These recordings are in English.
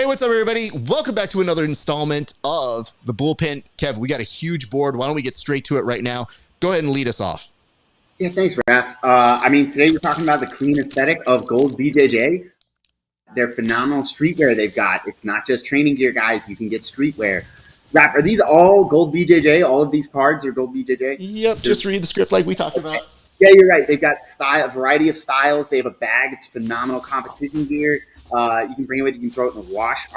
Hey, what's up, everybody? Welcome back to another installment of the Bullpen. Kev, we got a huge board. Why don't we get straight to it right now? Go ahead and lead us off. Yeah, thanks, Raf. Today we're talking about the clean aesthetic of gold BJJ. They're phenomenal streetwear they've got. It's not just training gear, guys. You can get streetwear. Raf, are these all gold BJJ? All of these cards are gold BJJ? Yep, just read the script like we talked about. Yeah, you're right. They've got a variety of styles. They have a bag. It's phenomenal competition gear. You can bring it with. You can throw it in the wash.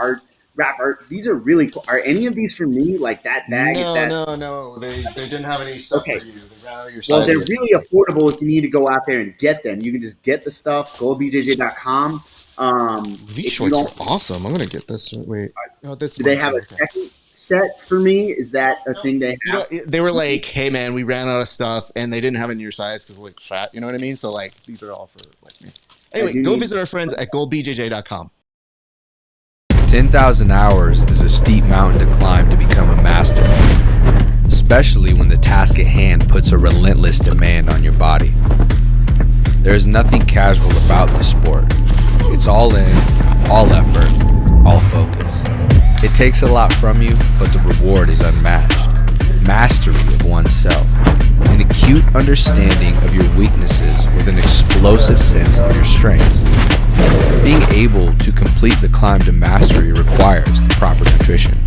Raf, these are really cool. Are any of these for me? Like that bag? No. They didn't have any stuff for you. They ran out of your Well, they're sizes. really affordable if you need to go out there and get them. You can just get the stuff, goldbjj.com. These shorts are awesome. I'm going to get this. Wait. Oh, this do they have a second set for me? Is that a thing they have? They were like, hey, man, we ran out of stuff, and they didn't have it in your size because like fat. You know what I mean? So, like, these are all for like me. Anyway, go visit our friends at goldbjj.com. 10,000 hours is a steep mountain to climb to become a master, especially when the task at hand puts a relentless demand on your body. There is nothing casual about this sport. It's all in, all effort, all focus. It takes a lot from you, but the reward is unmatched. Mastery of oneself, an acute understanding of your weaknesses with an explosive sense of your strengths. Being able to complete the climb to mastery requires the proper nutrition.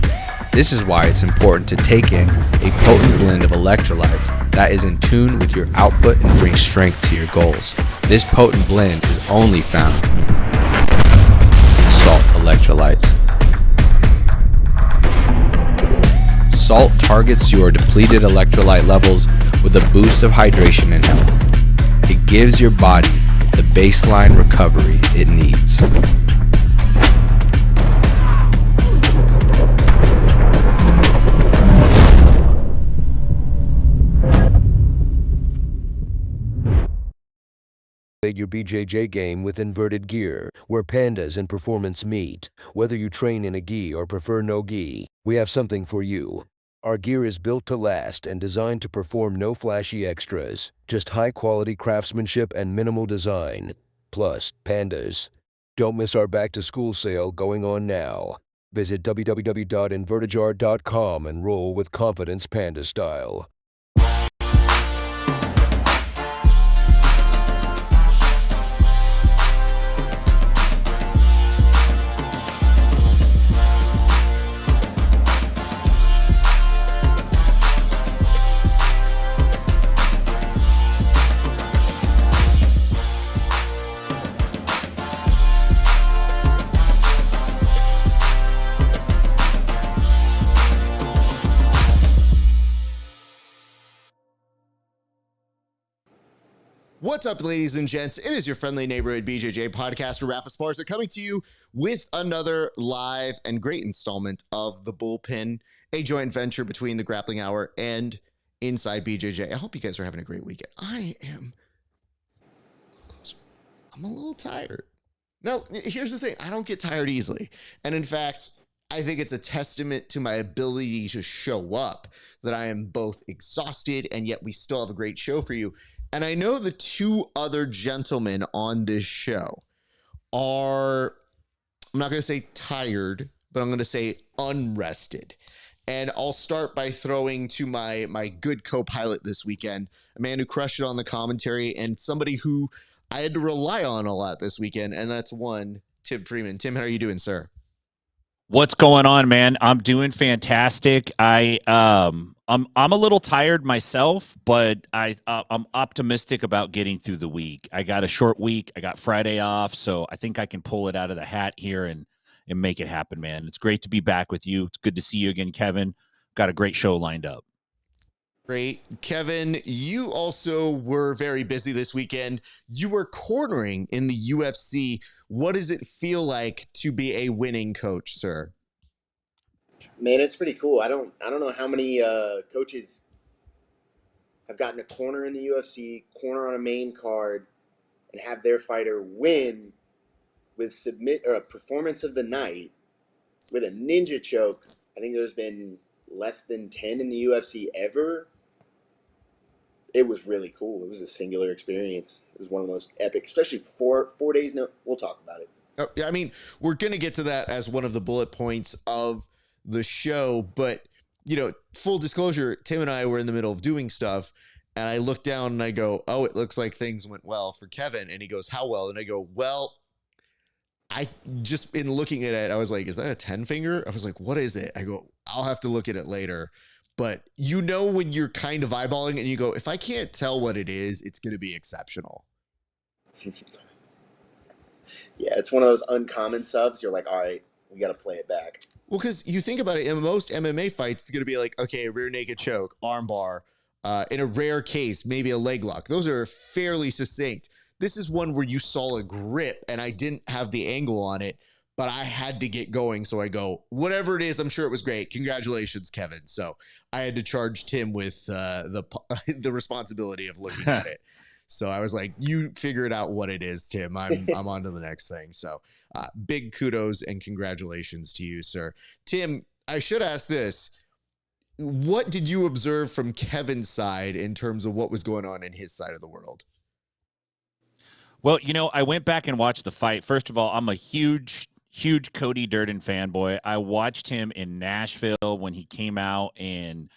This is why it's important to take in a potent blend of electrolytes that is in tune with your output and brings strength to your goals. This potent blend is only found in salt electrolytes. Salt targets your depleted electrolyte levels with a boost of hydration and health. It gives your body the baseline recovery it needs. Your BJJ game with inverted gear, where pandas and performance meet. Whether you train in a gi or prefer no gi, we have something for you. Our gear is built to last and designed to perform no flashy extras, just high-quality craftsmanship and minimal design. Plus, pandas. Don't miss our back-to-school sale going on now. Visit www.invertijar.com and roll with confidence panda style. What's up, ladies and gents? It is your friendly neighborhood BJJ podcaster, RAF ESPARZA, coming to you with another live and great installment of The Bullpen, a joint venture between the Grappling Hour and Inside BJJ. I hope you guys are having a great weekend. I'm a little tired. Now, here's the thing. I don't get tired easily. And in fact, I think it's a testament to my ability to show up that I am both exhausted and yet we still have a great show for you. And I know the two other gentlemen on this show are, I'm not going to say tired, but I'm going to say unrested. And I'll start by throwing to my good co-pilot this weekend, a man who crushed it on the commentary and somebody who I had to rely on a lot this weekend. And that's one, Tim Freeman. Tim, how are you doing, sir? What's going on, man? I'm doing fantastic. I'm a little tired myself, but I'm optimistic about getting through the week. I got a short week. I got Friday off, so I think I can pull it out of the hat here and make it happen, man. It's great to be back with you. It's good to see you again, Kevin. Got a great show lined up. Great. Kevin, you also were very busy this weekend. You were cornering in the UFC. What does it feel like to be a winning coach, sir? Man, it's pretty cool. I don't know how many coaches have gotten a corner in the UFC, corner on a main card, and have their fighter win with a performance of the night with a ninja choke. I think there's been less than 10 in the UFC ever. It was really cool. It was a singular experience. It was one of the most epic, especially 4 days. No, we'll talk about it. I mean, we're going to get to that as one of the bullet points of the show, but full disclosure, Tim and I were in the middle of doing stuff, and I look down and I go, "Oh, it looks like things went well for Kevin." And he goes, "How well?" And I go, "Well, I just in looking at it, I was like, is that a 10 finger?" I was like, "What is it?" I go, "I'll have to look at it later." But when you're kind of eyeballing and you go, if I can't tell what it is, it's going to be exceptional. Yeah, it's one of those uncommon subs. You're like, all right, we got to play it back. Well, because you think about it, in most MMA fights, it's going to be like, okay, rear naked choke, arm bar. In a rare case, maybe a leg lock. Those are fairly succinct. This is one where you saw a grip and I didn't have the angle on it, but I had to get going. So I go, whatever it is, I'm sure it was great. Congratulations, Kevin. So I had to charge Tim with the responsibility of looking at it. So I was like, you figure it out what it is, Tim. I'm on to the next thing. So big kudos and congratulations to you, sir. Tim, I should ask this. What did you observe from Kevin's side in terms of what was going on in his side of the world? Well, I went back and watched the fight. First of all, I'm a huge Cody Durden fanboy. I watched him in Nashville when he came out and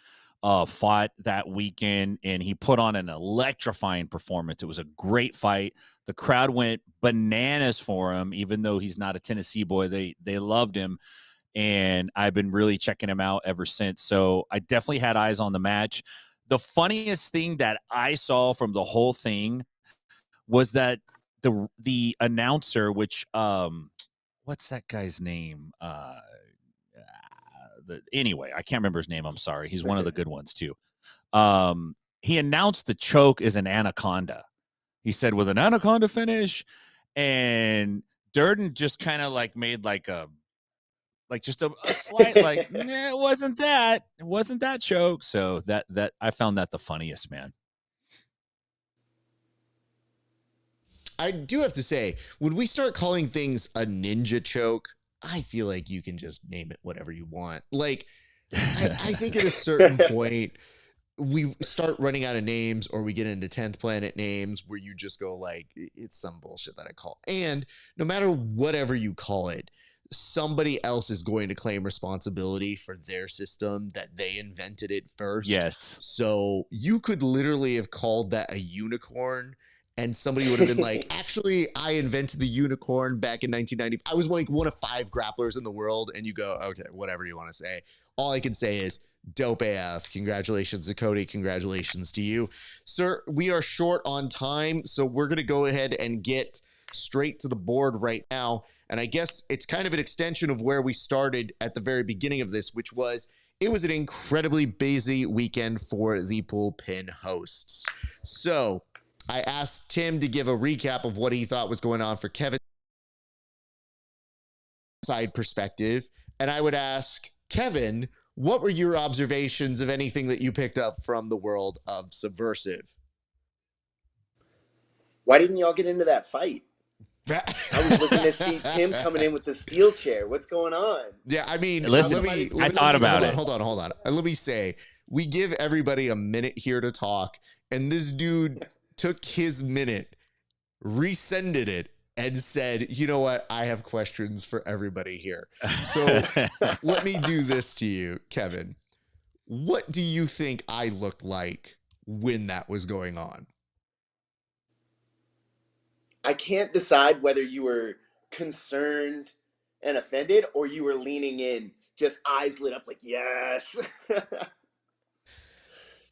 fought that weekend, and he put on an electrifying performance. It was a great fight. The crowd went bananas for him, even though he's not a Tennessee boy. They loved him, and I've been really checking him out ever since. So I definitely had eyes on the match. The funniest thing that I saw from the whole thing was that the announcer, which what's that guy's name? Anyway, I can't remember his name. I'm sorry. He's one of the good ones too. He announced the choke is an anaconda. He said with an anaconda finish, and Durden just kind of like made just a slight it wasn't that choke. So that I found that the funniest, man. I do have to say, when we start calling things a ninja choke, I feel like you can just name it whatever you want. Like, I think at a certain point, we start running out of names, or we get into 10th Planet names where you just go like, it's some bullshit that I call. And no matter whatever you call it, somebody else is going to claim responsibility for their system that they invented it first. Yes. So you could literally have called that a unicorn, and somebody would have been like, actually, I invented the unicorn back in 1990. I was like one of 5 grapplers in the world. And you go, okay, whatever you want to say. All I can say is dope AF. Congratulations to Cody. Congratulations to you. Sir, we are short on time, so we're going to go ahead and get straight to the board right now. And I guess it's kind of an extension of where we started at the very beginning of this, which was it was an incredibly busy weekend for the Bullpen hosts. So I asked Tim to give a recap of what he thought was going on for Kevin's side perspective. And I would ask Kevin, what were your observations of anything that you picked up from the world of Subversive? Why didn't y'all get into that fight? I was looking to see Tim coming in with the steel chair. What's going on? Yeah, I mean, listen, I thought about it. Hold on. Let me say, we give everybody a minute here to talk, and this dude took his minute, resended it, and said, you know what? I have questions for everybody here. So let me do this to you, Kevin. What do you think I looked like when that was going on? I can't decide whether you were concerned and offended or you were leaning in, just eyes lit up like, yes.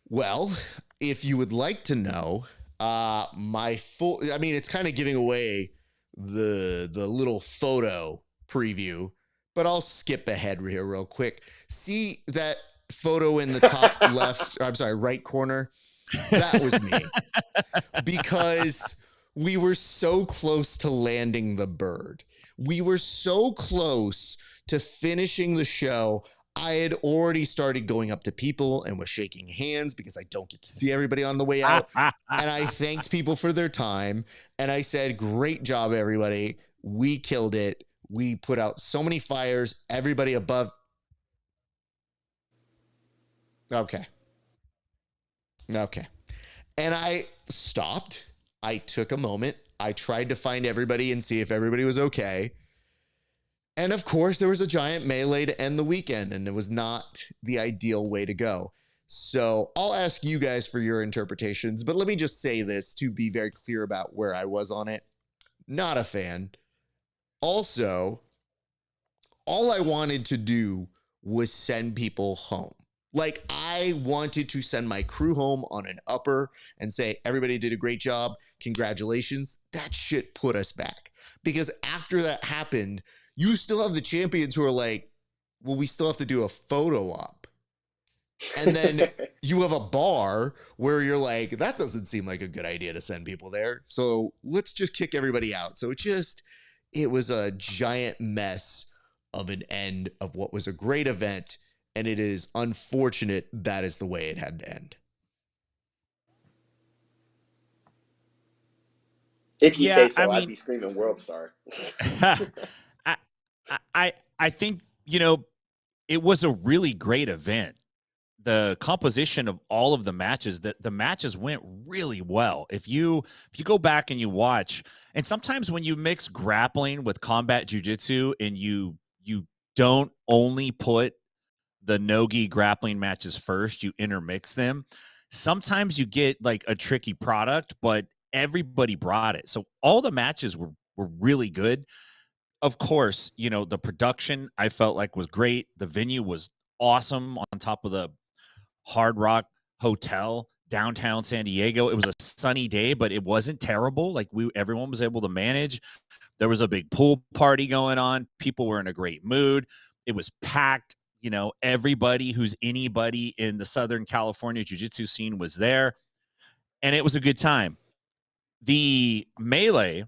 Well, if you would like to know, it's kind of giving away the little photo preview, but I'll skip ahead here real quick. See that photo in the top right corner? That was me. Because we were so close to landing the bird. We were so close to finishing the show. I had already started going up to people and was shaking hands because I don't get to see everybody on the way out. And I thanked people for their time. And I said, great job, everybody. We killed it. We put out so many fires. Everybody above. Okay. And I stopped. I took a moment. I tried to find everybody and see if everybody was okay. And of course, there was a giant melee to end the weekend, and it was not the ideal way to go. So I'll ask you guys for your interpretations, but let me just say this to be very clear about where I was on it. Not a fan. Also, all I wanted to do was send people home. Like, I wanted to send my crew home on an upper and say, everybody did a great job. Congratulations. That shit put us back. Because after that happened, you still have the champions who are like, well, we still have to do a photo op. And then you have a bar where you're like, that doesn't seem like a good idea to send people there. So let's just kick everybody out. So it was a giant mess of an end of what was a great event. And it is unfortunate that is the way it had to end. If you say so, I mean, I'd be screaming World Star. I think, it was a really great event. The composition of all of the matches, the matches went really well. If you go back and you watch, and sometimes when you mix grappling with combat jiu-jitsu and you don't only put the no-gi grappling matches first, you intermix them, sometimes you get like a tricky product, but everybody brought it. So all the matches were really good. Of course, the production I felt like was great. The venue was awesome on top of the Hard Rock Hotel, downtown San Diego. It was a sunny day, but it wasn't terrible. Like everyone was able to manage. There was a big pool party going on. People were in a great mood. It was packed. Everybody who's anybody in the Southern California jiu-jitsu scene was there, and it was a good time. The melee,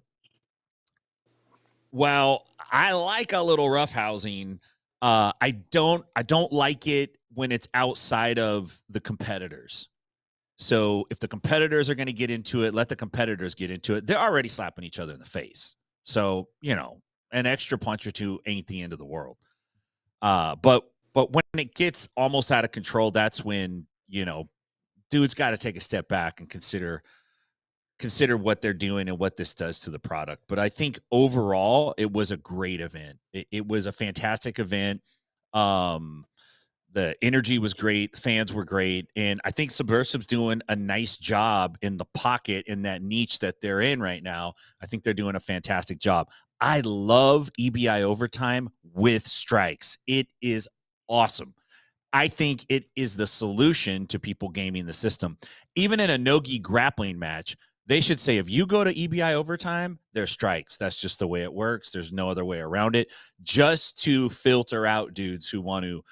well, I like a little roughhousing. I don't like it when it's outside of the competitors. So if the competitors are going to get into it, let the competitors get into it. They're already slapping each other in the face. So, an extra punch or two ain't the end of the world. But when it gets almost out of control, that's when, dudes got to take a step back and consider what they're doing and what this does to the product. But I think overall, it was a great event. It was a fantastic event. The energy was great. The fans were great. And I think Subversive's doing a nice job in the pocket in that niche that they're in right now. I think they're doing a fantastic job. I love EBI overtime with strikes. It is awesome. I think it is the solution to people gaming the system. Even in a no-gi grappling match, they should say, if you go to EBI overtime, there's strikes. That's just the way it works. There's no other way around it. Just to filter out dudes who want to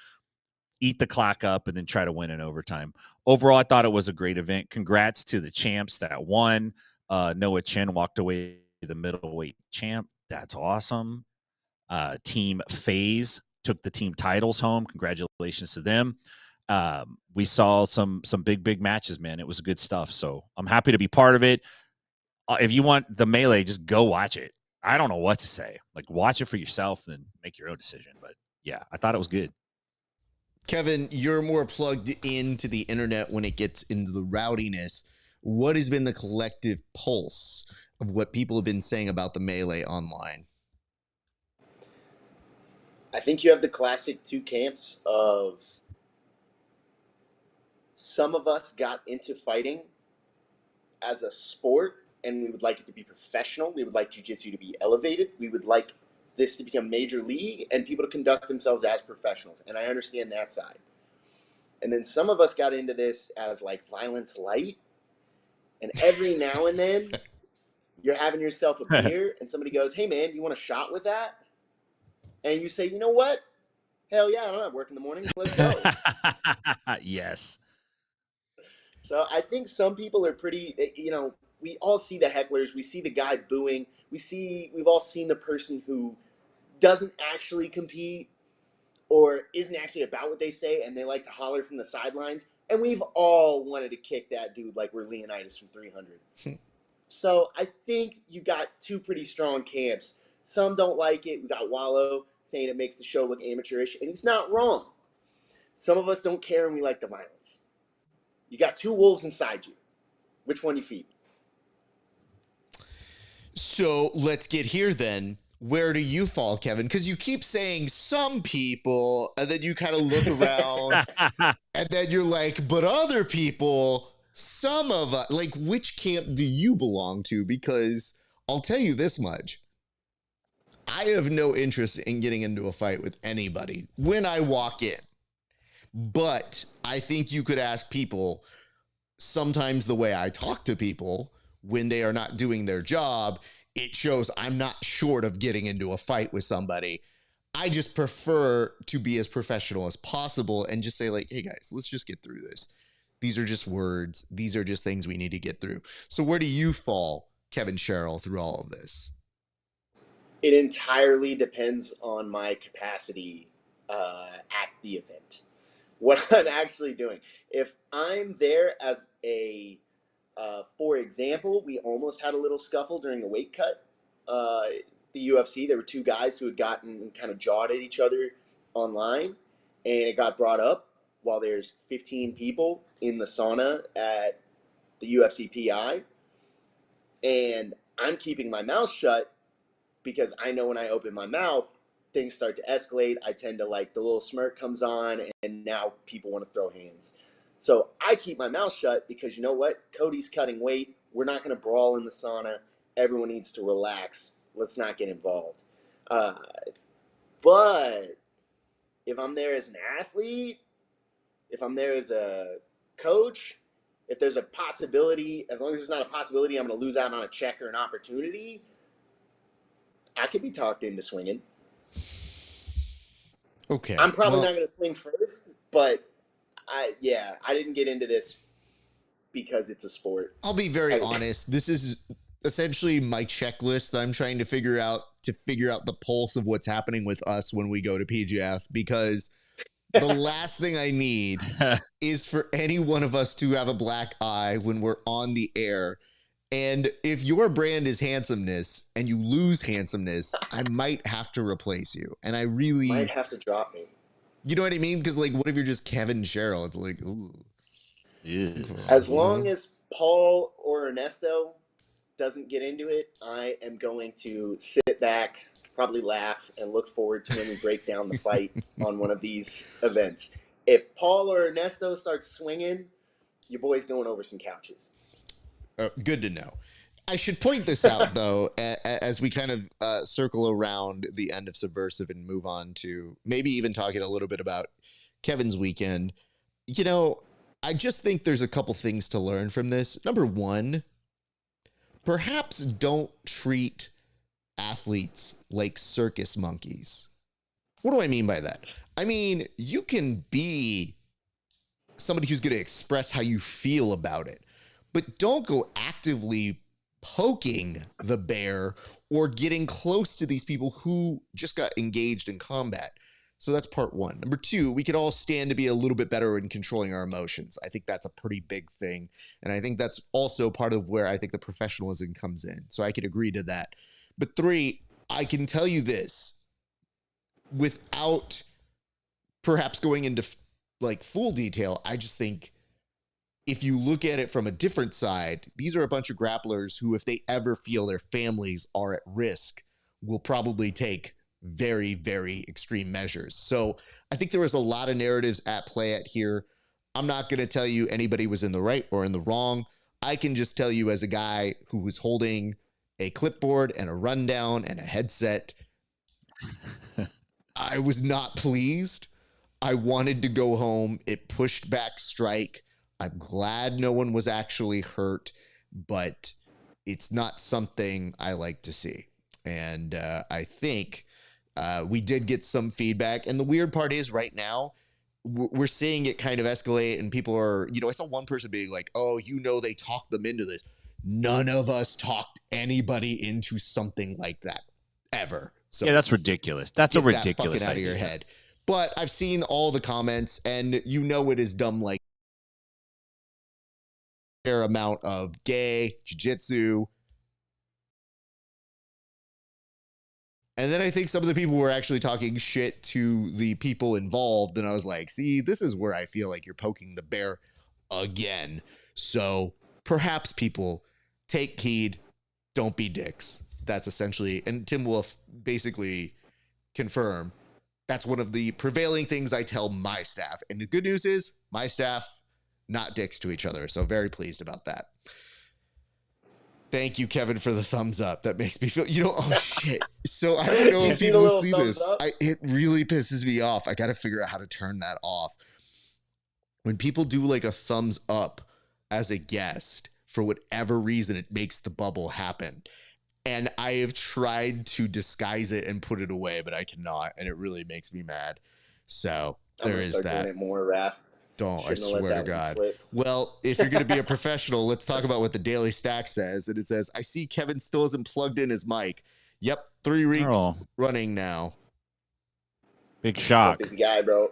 eat the clock up and then try to win in overtime. Overall, I thought it was a great event. Congrats to the champs that won. Noah Chen walked away the middleweight champ. That's awesome. Team FaZe took the team titles home. Congratulations to them. We saw some big matches, man. It was good stuff. So I'm happy to be part of it. If you want the melee, just go watch it. I don't know what to say. Like, watch it for yourself and make your own decision. But yeah, I thought it was good. Kevin, you're more plugged into the internet when it gets into the rowdiness. What has been the collective pulse of what people have been saying about the melee online? I think you have the classic two camps of some of us got into fighting as a sport and we would like it to be professional. We would like jiu-jitsu to be elevated. We would like this to become major league and people to conduct themselves as professionals. And I understand that side. And then some of us got into this as like violence light. And every now and then you're having yourself a beer and somebody goes, hey man, you want a shot with that? And you say, you know what? Hell yeah, I don't have work in the morning. Let's go. Yes. So I think some people are pretty, we all see the hecklers. We see the guy booing. We've all seen the person who doesn't actually compete or isn't actually about what they say, and they like to holler from the sidelines. And we've all wanted to kick that dude like we're Leonidas from 300. So I think you got two pretty strong camps. Some don't like it. We got Wallow saying it makes the show look amateurish, and he's not wrong. Some of us don't care and we like the violence. You got two wolves inside you. Which one you feed? So let's get here then. Where do you fall, Kevin? Because you keep saying some people, and then you kind of look around, and then you're like, but other people, some of us, like, which camp do you belong to? Because I'll tell you this much. I have no interest in getting into a fight with anybody when I walk in. But I think you could ask people sometimes the way I talk to people when they are not doing their job, it shows I'm not short of getting into a fight with somebody. I just prefer to be as professional as possible and just say, like, hey guys, let's just get through this. These are just words. These are just things we need to get through. So where do you fall, Kevin Sherrill, through all of this? It entirely depends on my capacity at the event, what I'm actually doing. If I'm there as a, for example, we almost had a little scuffle during the weight cut. The UFC, there were two guys who had gotten kind of jawed at each other online, and it got brought up while there's 15 people in the sauna at the UFC PI, and I'm keeping my mouth shut because I know when I open my mouth, things start to escalate. I tend to, like, the little smirk comes on, and now people want to throw hands. So I keep my mouth shut because, you know what? Kody's cutting weight. We're not going to brawl in the sauna. Everyone needs to relax. Let's not get involved. But if I'm there as an athlete, if I'm there as a coach, if there's a possibility, as long as there's not a possibility I'm going to lose out on a check or an opportunity, I could be talked into swinging. Okay. I'm probably not going to swing first, but I didn't get into this because it's a sport. I'll be very honest. This is essentially my checklist that I'm trying to figure out the pulse of what's happening with us when we go to PGF, because the last thing I need is for any one of us to have a black eye when we're on the air. And if your brand is handsomeness and you lose handsomeness, I might have to replace you. And I really might have to drop me. You know what I mean? Because, like, what if you're just Kevin Sherrill? It's like, ooh. Yeah. As long as Paul or Ernesto doesn't get into it, I am going to sit back, probably laugh, and look forward to when we break down the fight on one of these events. If Paul or Ernesto starts swinging, your boy's going over some couches. Good to know. I should point this out, though, as we kind of circle around the end of Subversive and move on to maybe even talking a little bit about Kevin's weekend. You know, I just think there's a couple things to learn from this. Number one, perhaps don't treat athletes like circus monkeys. What do I mean by that? I mean, you can be somebody who's going to express how you feel about it, but don't go actively poking the bear or getting close to these people who just got engaged in combat. So that's part one. Number two, we could all stand to be a little bit better in controlling our emotions. I think that's a pretty big thing. And I think that's also part of where I think the professionalism comes in. So I could agree to that. But three, I can tell you this without perhaps going into like full detail. I just think if you look at it from a different side, these are a bunch of grapplers who, if they ever feel their families are at risk, will probably take very, very extreme measures. So I think there was a lot of narratives at play at here. I'm not going to tell you anybody was in the right or in the wrong. I can just tell you, as a guy who was holding a clipboard and a rundown and a headset, I was not pleased. I wanted to go home. It pushed back strike. I'm glad no one was actually hurt, but it's not something I like to see. And I think we did get some feedback. And the weird part is right now, we're seeing it kind of escalate, and people are, you know, I saw one person being like, oh, you know, they talked them into this. None of us talked anybody into something like that ever. So yeah, that's ridiculous. That's a ridiculous that out idea. of your head. But I've seen all the comments, and you know it is dumb like fair amount of gay, jiu-jitsu. And then I think some of the people were actually talking shit to the people involved. And I was like, see, this is where I feel like you're poking the bear again. So perhaps people take heed. Don't be dicks. that's essentially, and Tim Wolf basically confirm, that's one of the prevailing things I tell my staff. And the good news is my staff, not dicks to each other. So very pleased about that. Thank you, Kevin, for the thumbs up. That makes me feel, oh shit. So I don't know if people see this. It really pisses me off. I got to figure out how to turn that off. When people do like a thumbs up as a guest, for whatever reason, it makes the bubble happen. And I have tried to disguise it and put it away, but I cannot. And it really makes me mad. So there is that. Doing it more, Raf. Don't, I swear to God. Well, if you're going to be a professional, let's talk about what the Daily Stack says. And it says, I see Kevin still hasn't plugged in his mic. Yep, 3 weeks running now. Big shock. Busy guy, bro.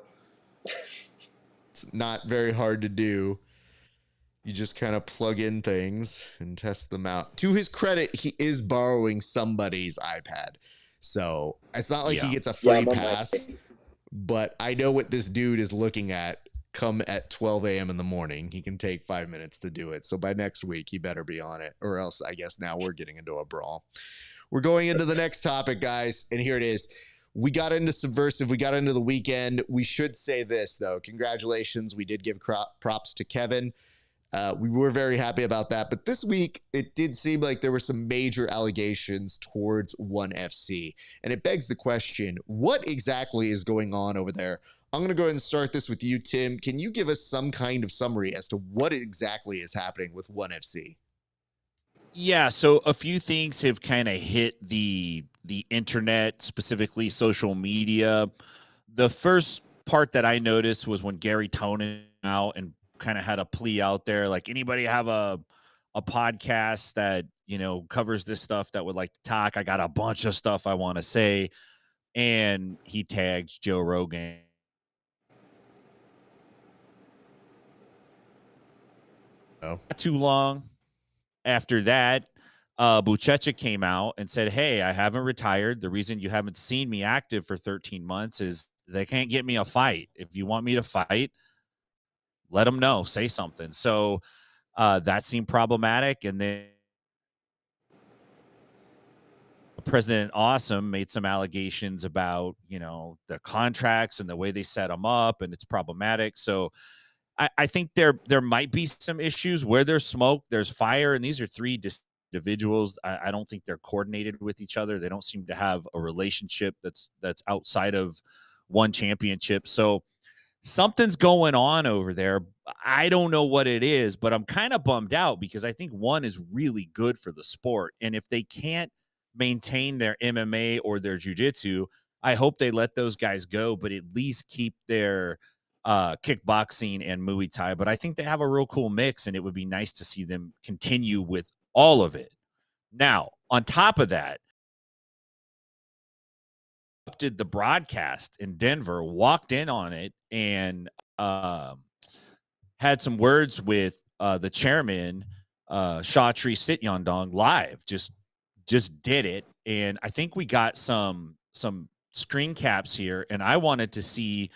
It's not very hard to do. You just kind of plug in things and test them out. To his credit, he is borrowing somebody's iPad. So it's not like he gets a free pass. But I know what this dude is looking at. Come at 12 a.m. in the morning. He can take 5 minutes to do it. So by next week, he better be on it. Or else I guess now we're getting into a brawl. We're going into the next topic, guys. And here it is. We got into Subversive. We got into the weekend. We should say this, though. Congratulations. We did give props to Kevin. We were very happy about that. But this week, it did seem like there were some major allegations towards ONE FC. And it begs the question, what exactly is going on over there? I'm going to go ahead and start this with you, Tim. Can you give us some kind of summary as to what exactly is happening with ONE FC? Yeah, so a few things have kind of hit the internet, specifically social media. The first part that I noticed was when Gary Tonin out and kind of had a plea out there, like, anybody have a podcast that, covers this stuff that would like to talk? I got a bunch of stuff I want to say. And he tagged Joe Rogan. Not too long after that, Buchecha came out and said, hey, I haven't retired. The reason you haven't seen me active for 13 months is they can't get me a fight. If you want me to fight, let them know, say something. So that seemed problematic. And then President Awesome made some allegations about, the contracts and the way they set them up, and it's problematic. So I think there might be some issues. Where there's smoke, there's fire, and these are 3 individuals. I don't think they're coordinated with each other. They don't seem to have a relationship that's outside of one championship. So something's going on over there. I don't know what it is, but I'm kind of bummed out because I think ONE is really good for the sport. And if they can't maintain their MMA or their jiu-jitsu, I hope they let those guys go, but at least keep their kickboxing and Muay Thai. But I think they have a real cool mix, and it would be nice to see them continue with all of it. Now, on top of that, did the broadcast in Denver, walked in on it, and had some words with the chairman, Shatri Sityondong, live. Just did it, and I think we got some screen caps here, and I wanted to see,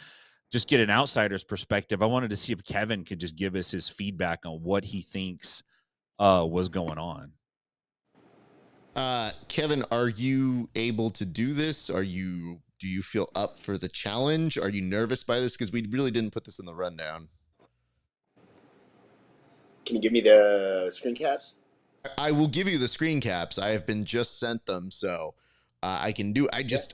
just get an outsider's perspective. I wanted to see if Kevin could just give us his feedback on what he thinks was going on. Kevin, are you able to do this? Do you feel up for the challenge? Are you nervous by this? Because we really didn't put this in the rundown. Can you give me the screen caps? I will give you the screen caps. I have been just sent them, so I can do.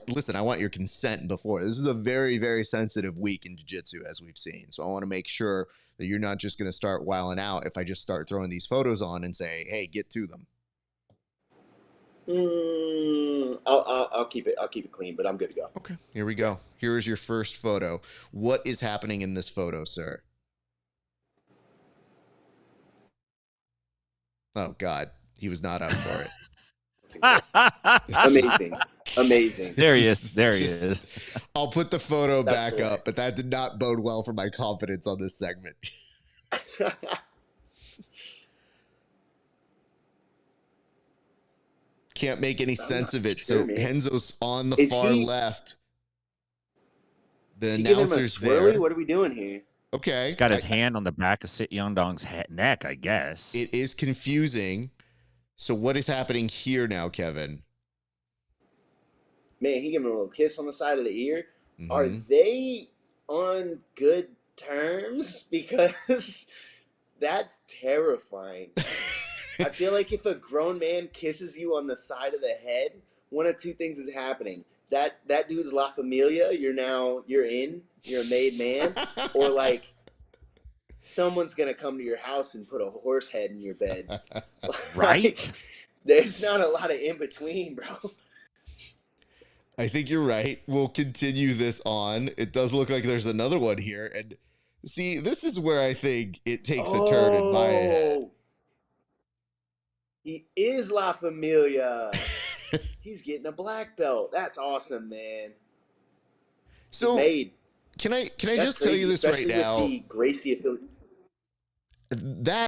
Listen, I want your consent before. This is a very, very sensitive week in jiu-jitsu, as we've seen. So I want to make sure that you're not just going to start wilding out if I just start throwing these photos on and say, hey, get to them. I'll keep it clean, but I'm good to go. Okay, here we go. Here is your first photo. What is happening in this photo, sir? Oh God, he was not up for it. Amazing. There he is. I'll put the photo back up, but that did not bode well for my confidence on this segment. Can't make any sense of it. So Henzo's on the far left. The announcer's there. What are we doing here? Okay. He's got his hand on the back of Sityondong's neck, I guess. It is confusing. So what is happening here now, Kevin? man, he gave him a little kiss on the side of the ear. Mhm. Are they on good terms? Because that's terrifying. I feel like if a grown man kisses you on the side of the head, one of two things is happening. That dude's La Familia, you're a made man, or like someone's gonna come to your house and put a horse head in your bed. Right? Like, there's not a lot of in between, bro. I think you're right. We'll continue this on. It does look like there's another one here. And see, this is where I think it takes a turn in my head. He is La Familia. He's getting a black belt. That's awesome, man. So Made. Can I That's just tell crazy, you this right especially now? with the Gracie affiliate. That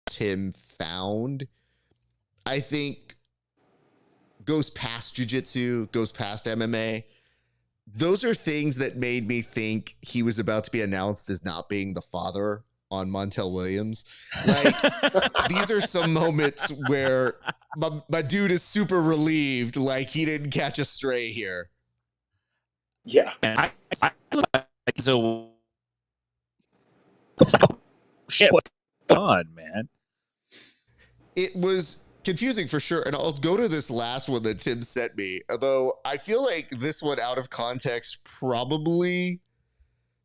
Tim found, I think, goes past jiu-jitsu, goes past MMA. Those are things that made me think he was about to be announced as not being the father on Montel Williams. Like, these are some moments where my dude is super relieved, like he didn't catch a stray here. Yeah. And I so shit, what's going on, man? It was confusing for sure. And I'll go to this last one that Tim sent me, although I feel like this one out of context probably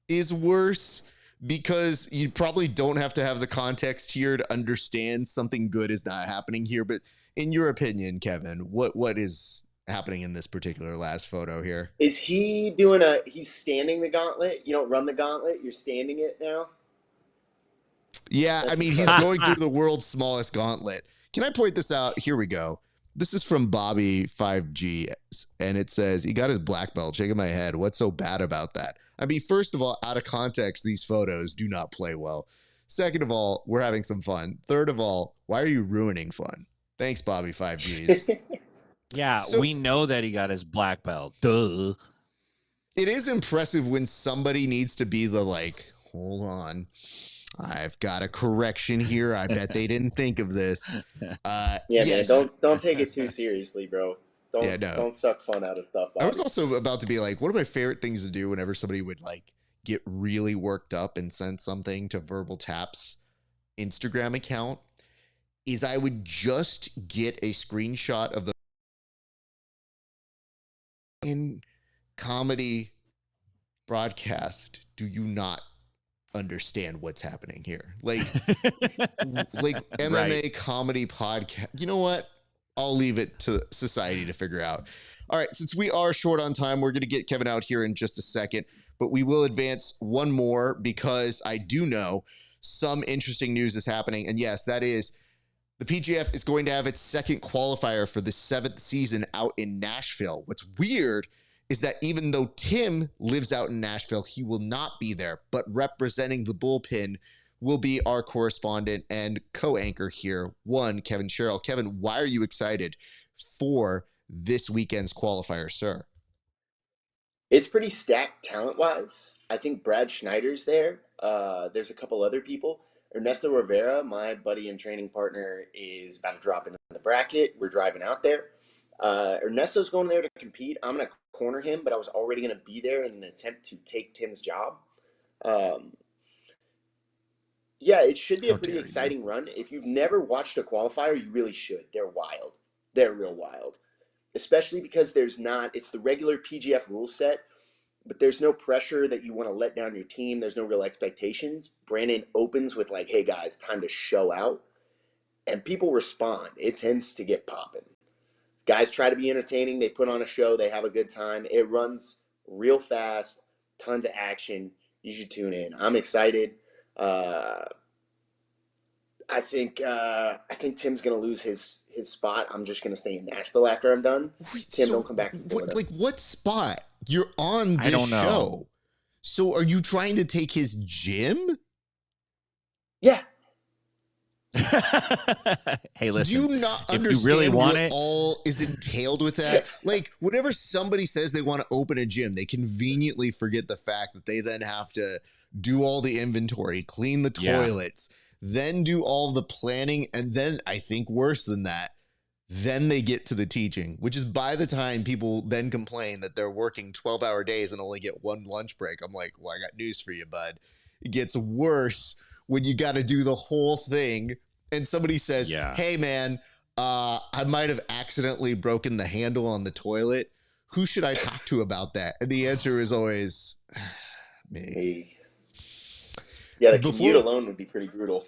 is worse, because you probably don't have to have the context here to understand something good is not happening here. But in your opinion, Kevin, what is happening in this particular last photo here? Is he he's standing the gauntlet? You don't run the gauntlet, you're standing it now? Yeah, That's I mean, he's going through the world's smallest gauntlet. Can I point this out? Here we go. This is from Bobby 5G, and it says, he got his black belt. Shaking my head. What's so bad about that? I mean, first of all, out of context, these photos do not play well. Second of all, we're having some fun. Third of all, why are you ruining fun? Thanks, Bobby 5Gs. Yeah, So- we know that he got his black belt. Duh. It is impressive when somebody needs to be the like, hold on, I've got a correction here. I bet they didn't think of this. Yes. Man, don't take it too seriously, bro. Don't suck fun out of stuff, Bobby. I was also about to be like, one of my favorite things to do whenever somebody would like get really worked up and send something to Verbal Tap's Instagram account is I would just get a screenshot of the in comedy broadcast. Do you not understand what's happening here? Like MMA Right. comedy podcast. You know what? I'll leave it to society to figure out. All right, since we are short on time, we're going to get Kevin out here in just a second, but we will advance one more because I do know some interesting news is happening. And yes, that is the PGF is going to have its second qualifier for the 7th season out in Nashville. What's weird is that even though Tim lives out in Nashville, he will not be there, but representing the Bullpen will be our correspondent and co-anchor here, Kevin Sherrill. Kevin, why are you excited for this weekend's qualifier, sir? It's pretty stacked talent-wise. I think Brad Schneider's there. There's a couple other people. Ernesto Rivera, my buddy and training partner, is about to drop into the bracket. We're driving out there. Ernesto's going there to compete. I'm going to corner him, but I was already going to be there in an attempt to take Tim's job. Yeah, it should be a pretty exciting run. If you've never watched a qualifier, you really should. They're wild. They're real wild. Especially because it's the regular PGF rule set, but there's no pressure that you want to let down your team. There's no real expectations. Brandon opens with like, hey guys, time to show out. And people respond. It tends to get popping. Guys try to be entertaining. They put on a show. They have a good time. It runs real fast. Tons of action. You should tune in. I'm excited. I think Tim's gonna lose his spot. I'm just gonna stay in Nashville after I'm done. Tim, don't come back from Florida. What spot? You're on this I don't know. show. So are you trying to take his gym? Yeah. Hey, listen. Do you not if understand you really want what it, all is entailed with that? Like, whenever somebody says they want to open a gym, they conveniently forget the fact that they then have to do all the inventory, clean the Yeah. toilets, then do all the planning, and then I think worse than that, Then they get to the teaching, which is by the time people then complain that they're working 12-hour days and only get one lunch break. I'm like, well, I got news for you, bud. It gets worse when you got to do the whole thing. And somebody says, hey, man, I might have accidentally broken the handle on the toilet. Who should I talk to about that? And the answer is always me. Yeah, the commute alone would be pretty brutal.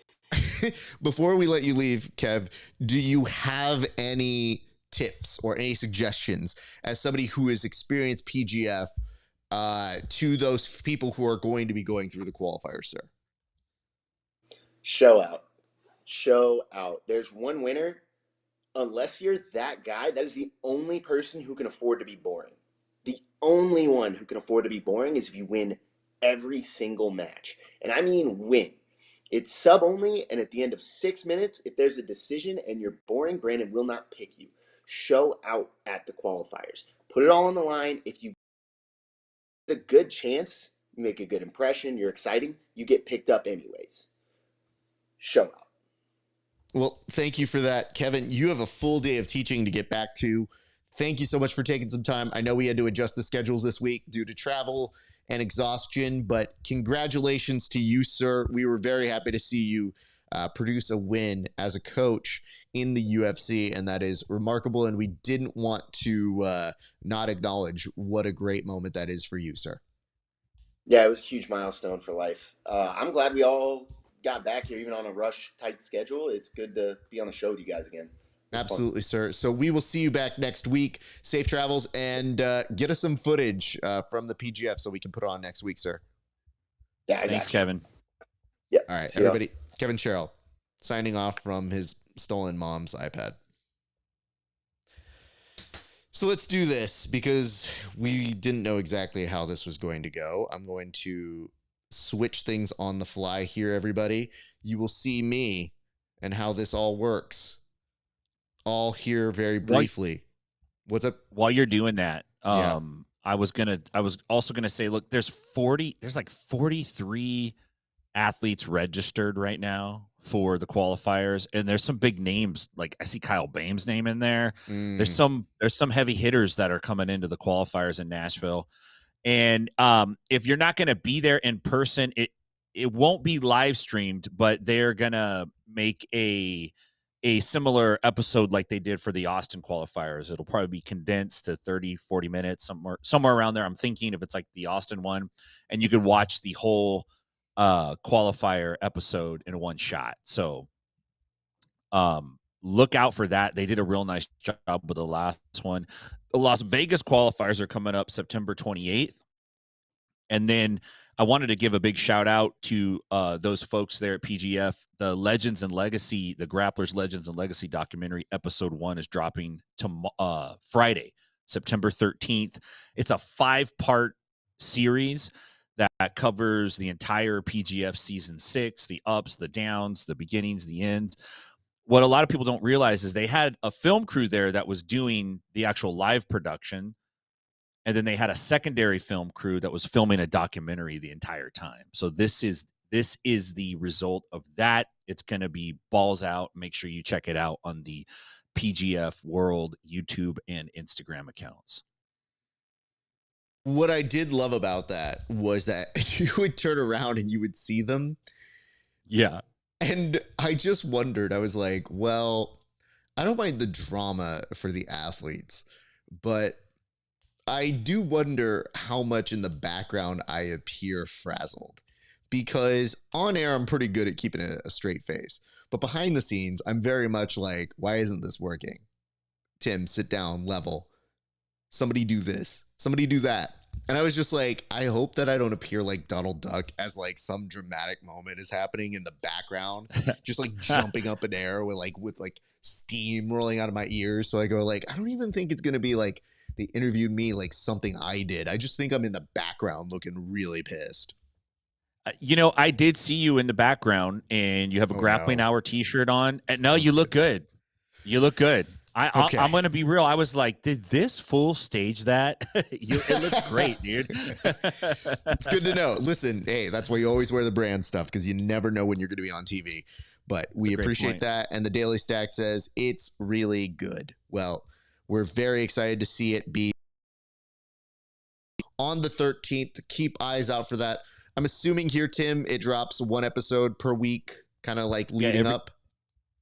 Before we let you leave, Kev, do you have any tips or any suggestions as somebody who has experienced PGF to those people who are going to be going through the qualifiers, sir? Show out. There's one winner. Unless you're that guy, that is the only person who can afford to be boring. The only one who can afford to be boring is if you win every single match. And I mean win. It's sub only, and at the end of 6 minutes, if there's a decision and you're boring, Brandon will not pick you. Show out at the qualifiers. Put it all on the line. If you get a good chance, you make a good impression, you're exciting, you get picked up anyways. Show out. Well, thank you for that, Kevin. You have a full day of teaching to get back to. Thank you so much for taking some time. I know we had to adjust the schedules this week due to travel and exhaustion, but congratulations to you, sir. We were very happy to see you produce a win as a coach in the UFC, and that is remarkable, and we didn't want to not acknowledge what a great moment that is for you, sir. Yeah, it was a huge milestone for life. I'm glad we all got back here, even on a rush tight schedule. It's good to be on the show with you guys again. Absolutely, sir. So we will see you back next week. Safe travels, and get us some footage from the PGF so we can put it on next week, sir. Yeah, thanks, Kevin. Yeah. All right, everybody. Kevin Sherrill signing off from his stolen mom's iPad. So let's do this because we didn't know exactly how this was going to go. I'm going to switch things on the fly here, everybody. You will see me and how this all works. All here very briefly. What's up? While you're doing that, I was also gonna say, look, there's like 43 athletes registered right now for the qualifiers, and there's some big names. Like I see Kyle Bame's name in there. There's some heavy hitters that are coming into the qualifiers in Nashville. And if you're not gonna be there in person, it won't be live streamed, but they're gonna make a similar episode like they did for the Austin qualifiers. It'll probably be condensed to 30, 40 minutes, somewhere around there. I'm thinking if it's like the Austin one, and you could watch the whole qualifier episode in one shot. So look out for that. They did a real nice job with the last one. The Las Vegas qualifiers are coming up September 28th. And then I wanted to give a big shout out to those folks there at PGF. The Legends and Legacy, the Grapplers Legends and Legacy documentary, episode 1 is dropping to Friday, September 13th. It's a 5-part series that covers the entire PGF season 6, the ups, the downs, the beginnings, the ends. What a lot of people don't realize is they had a film crew there that was doing the actual live production. And then they had a secondary film crew that was filming a documentary the entire time. So this is the result of that. It's going to be balls out. Make sure you check it out on the PGF World YouTube and Instagram accounts. What I did love about that was that you would turn around and you would see them. Yeah. And I just wondered, I was like, well, I don't mind the drama for the athletes, but I do wonder how much in the background I appear frazzled, because on air, I'm pretty good at keeping a straight face, but behind the scenes, I'm very much like, why isn't this working? Tim, sit down, level. Somebody do this. Somebody do that. And I was just like, I hope that I don't appear like Donald Duck as like some dramatic moment is happening in the background, just like jumping up in air with like steam rolling out of my ears. So I go like, I don't even think it's going to be like they interviewed me like something I did. I just think I'm in the background looking really pissed. I did see you in the background, and you have a Grappling Hour t-shirt on. And no, you look good. You look good. I'm going to be real. I was like, did this fool stage that? It looks great, dude. It's good to know. Listen, hey, that's why you always wear the brand stuff, because you never know when you're going to be on TV. But That's we a great appreciate point. that. And the Daily Stack says it's really good. Well, we're very excited to see it be on the 13th. Keep eyes out for that. I'm assuming here, Tim, it drops one episode per week, kind of like leading up.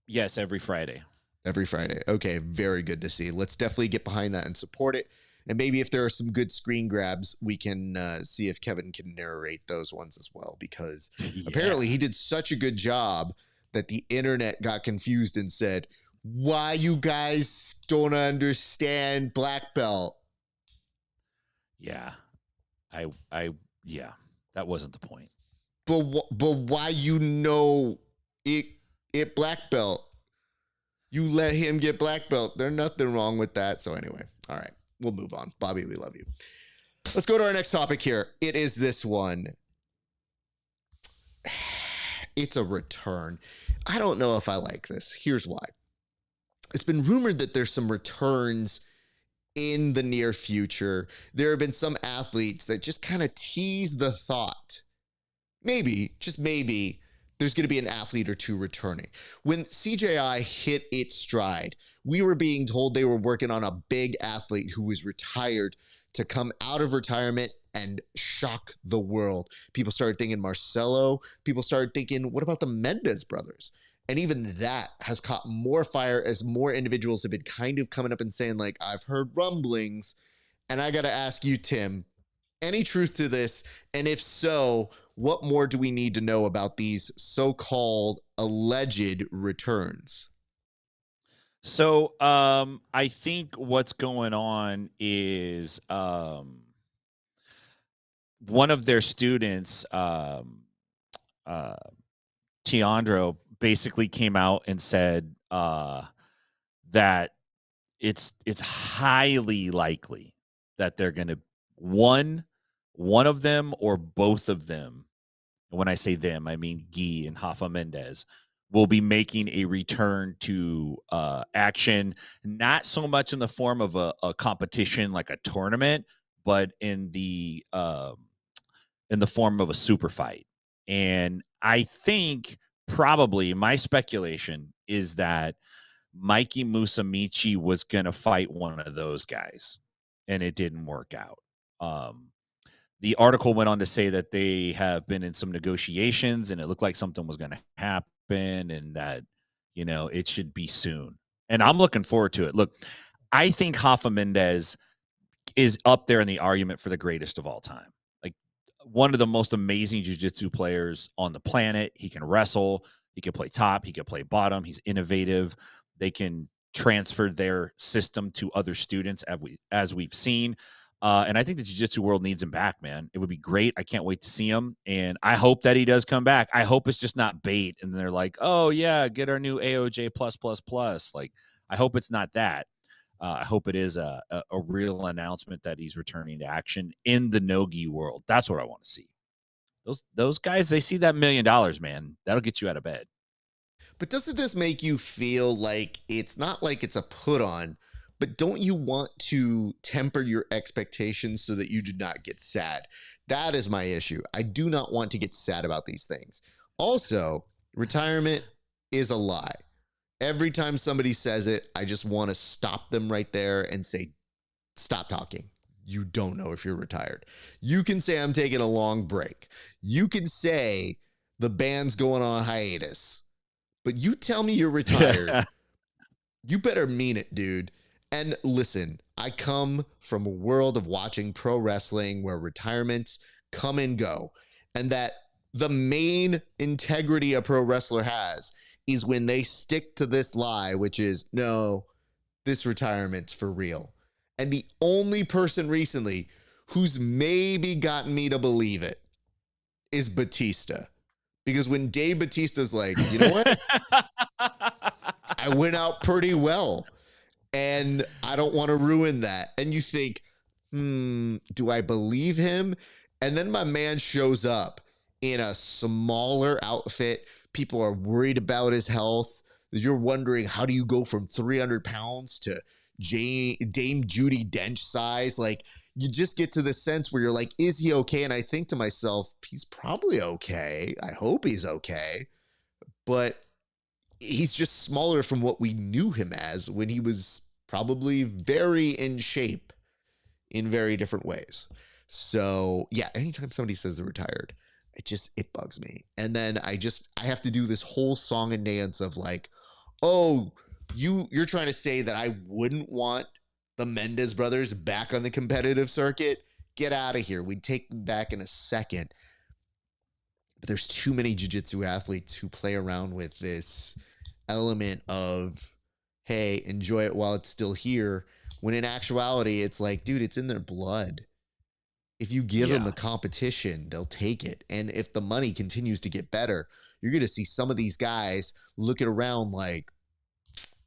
Yes, every Friday. Every Friday. Okay, very good to see. Let's definitely get behind that and support it. And maybe if there are some good screen grabs, we can see if Kevin can narrate those ones as well, because apparently he did such a good job that the internet got confused and said, why you guys don't understand black belt? Yeah. Yeah, that wasn't the point. But why you know it black belt? You let him get black belt. There's nothing wrong with that. So anyway, all right, we'll move on. Bobby, we love you. Let's go to our next topic here. It is this one. It's a return. I don't know if I like this. Here's why. It's been rumored that there's some returns in the near future. There have been some athletes that just kind of tease the thought. Maybe, just maybe, there's going to be an athlete or two returning. When CJI hit its stride, we were being told they were working on a big athlete who was retired to come out of retirement and shock the world. People started thinking Marcelo. People started thinking, what about the Mendez brothers? And even that has caught more fire as more individuals have been kind of coming up and saying, like, I've heard rumblings. And I got to ask you, Tim, any truth to this? And if so, what more do we need to know about these so-called alleged returns? So I think what's going on is one of their students, Tiandro, basically came out and said that it's highly likely that they're going to one of them or both of them. And when I say them, I mean Guy and Rafa Mendez will be making a return to action, not so much in the form of a competition like a tournament, but in the form of a super fight. And I think probably my speculation is that Mikey Musamichi was going to fight one of those guys, and it didn't work out. The article went on to say that they have been in some negotiations, and it looked like something was going to happen, and that, you know, it should be soon. And I'm looking forward to it. Look, I think Rafa Mendez is up there in the argument for the greatest of all time. Like, one of the most amazing jiu-jitsu players on the planet. He can wrestle. He can play top. He can play bottom. He's innovative. They can transfer their system to other students, as we've seen. And I think the jiu-jitsu world needs him back, man. It would be great. I can't wait to see him. And I hope that he does come back. I hope it's just not bait. And they're like, oh, yeah, get our new AOJ+++. Like, I hope it's not that. I hope it is a real announcement that he's returning to action in the no-gi world. That's what I want to see. Those guys, they see that $1 million, man. That'll get you out of bed. But doesn't this make you feel like it's not like it's a put on, but don't you want to temper your expectations so that you do not get sad? That is my issue. I do not want to get sad about these things. Also, retirement is a lie. Every time somebody says it, I just want to stop them right there and say, stop talking. You don't know if you're retired. You can say I'm taking a long break. You can say the band's going on hiatus. But you tell me you're retired. You better mean it, dude. And listen, I come from a world of watching pro wrestling where retirements come and go. And that the main integrity a pro wrestler has is when they stick to this lie, which is, no, this retirement's for real. And the only person recently who's maybe gotten me to believe it is Batista. Because when Dave Batista's like, you know what? I went out pretty well, and I don't want to ruin that. And you think, do I believe him? And then my man shows up in a smaller outfit. People are worried about his health. You're wondering, how do you go from 300 pounds to Dame Judi Dench size? Like, you just get to the sense where you're like, is he okay? And I think to myself, he's probably okay. I hope he's okay. But he's just smaller from what we knew him as when he was probably very in shape in very different ways. So yeah, anytime somebody says they're retired, it bugs me. And then I have to do this whole song and dance of like, oh, you're trying to say that I wouldn't want the Mendez brothers back on the competitive circuit? Get out of here. We'd take them back in a second. But there's too many jiu-jitsu athletes who play around with this element of, hey, enjoy it while it's still here. When in actuality, it's like, dude, it's in their blood. If you give them the competition, they'll take it. And if the money continues to get better, you're going to see some of these guys looking around like,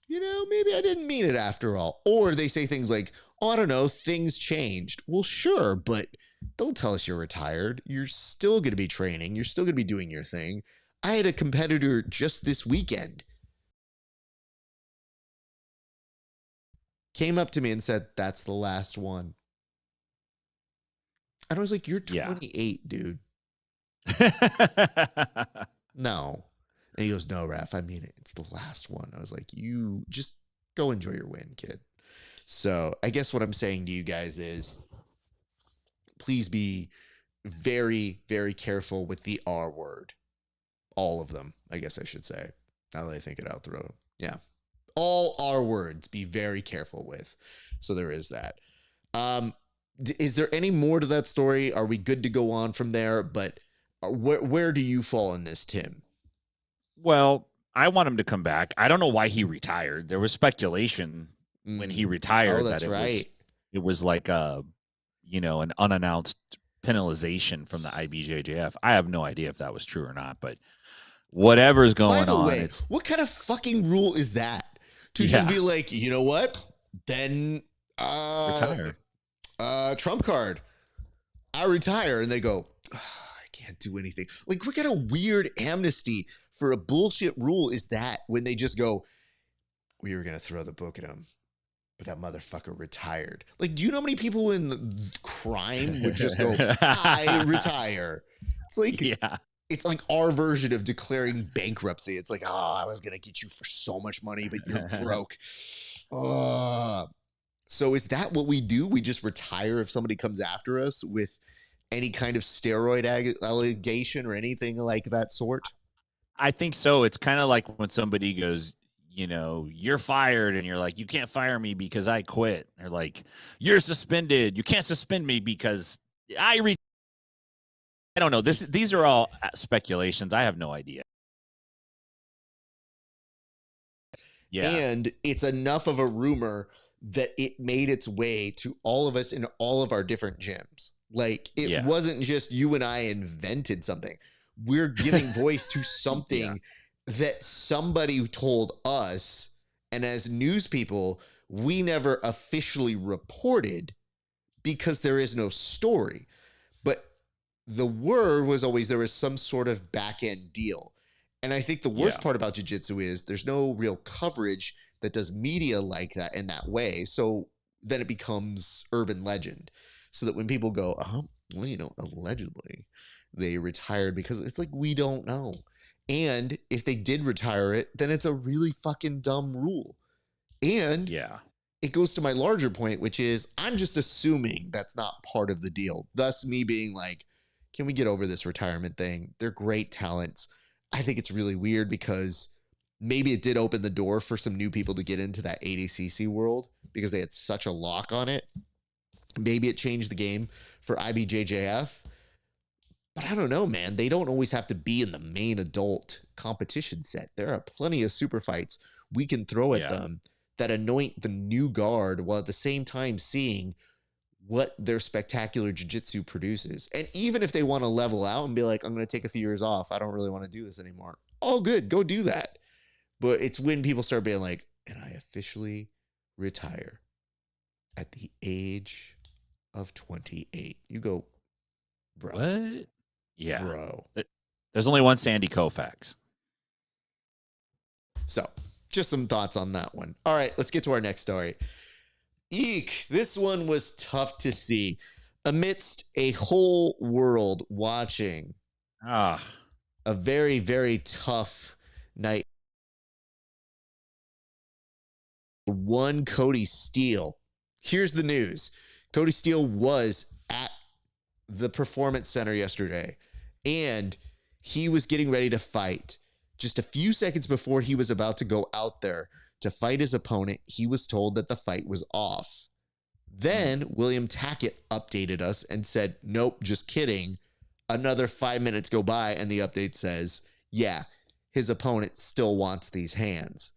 you know, maybe I didn't mean it after all. Or they say things like, oh, I don't know, things changed. Well, sure, but don't tell us you're retired. You're still going to be training. You're still going to be doing your thing. I had a competitor just this weekend came up to me and said, that's the last one. And I was like, you're 28, dude. No. And he goes, no, Raf, I mean it. It's the last one. I was like, you just go enjoy your win, kid. So I guess what I'm saying to you guys is please be very, very careful with the R word. All of them, I guess I should say. Now that I think it out through. Yeah. All R words, be very careful with. So there is that. Is there any more to that story? Are we good to go on from there? But where do you fall in this, Tim? Well, I want him to come back. I don't know why he retired. There was speculation when he retired it was like an unannounced penalization from the IBJJF. I have no idea if that was true or not, but whatever's going on. By the way, what kind of fucking rule is that? To just be like, you know what? Then retire. Trump card. I retire. And they go, oh, I can't do anything. Like, what kind of weird amnesty for a bullshit rule is that when they just go, we were going to throw the book at him, but that motherfucker retired. Like, do you know how many people in the crime would just go, I retire? It's like, it's like our version of declaring bankruptcy. It's like, oh, I was going to get you for so much money, but you're broke. So is that what we do? We just retire if somebody comes after us with any kind of steroid allegation or anything like that sort? I think so. It's kind of like when somebody goes, you know, you're fired, and you're like, you can't fire me because I quit. They're like, you're suspended. You can't suspend me because I don't know. These are all speculations. I have no idea. Yeah. And it's enough of a rumor that it made its way to all of us in all of our different gyms. Like, it wasn't just you and I invented something. We're giving voice to something that somebody told us. And as news people, we never officially reported because there is no story. But the word was always there was some sort of back end deal. And I think the worst part about jiu-jitsu is there's no real coverage that does media like that in that way. So then it becomes urban legend. So that when people go, well, you know, allegedly they retired, because it's like, we don't know. And if they did retire it, then it's a really fucking dumb rule. And it goes to my larger point, which is I'm just assuming that's not part of the deal. Thus me being like, can we get over this retirement thing? They're great talents. I think it's really weird because maybe it did open the door for some new people to get into that ADCC world because they had such a lock on it. Maybe it changed the game for IBJJF. But I don't know, man. They don't always have to be in the main adult competition set. There are plenty of super fights we can throw at them that anoint the new guard while at the same time seeing what their spectacular jiu-jitsu produces. And even if they want to level out and be like, I'm going to take a few years off, I don't really want to do this anymore. All good. Go do that. But it's when people start being like, and I officially retire at the age of 28. You go, bro. What? Yeah. Bro. There's only one Sandy Koufax. So, just some thoughts on that one. All right, let's get to our next story. Eek, this one was tough to see. Amidst a whole world watching a very, very tough night one Cody Steele. Here's the news. Cody Steele was at the Performance Center yesterday, and he was getting ready to fight. Just a few seconds before he was about to go out there to fight his opponent, he was told that the fight was off. Then William Tackett updated us and said, nope, just kidding. Another 5 minutes go by, and the update says, yeah, his opponent still wants these hands.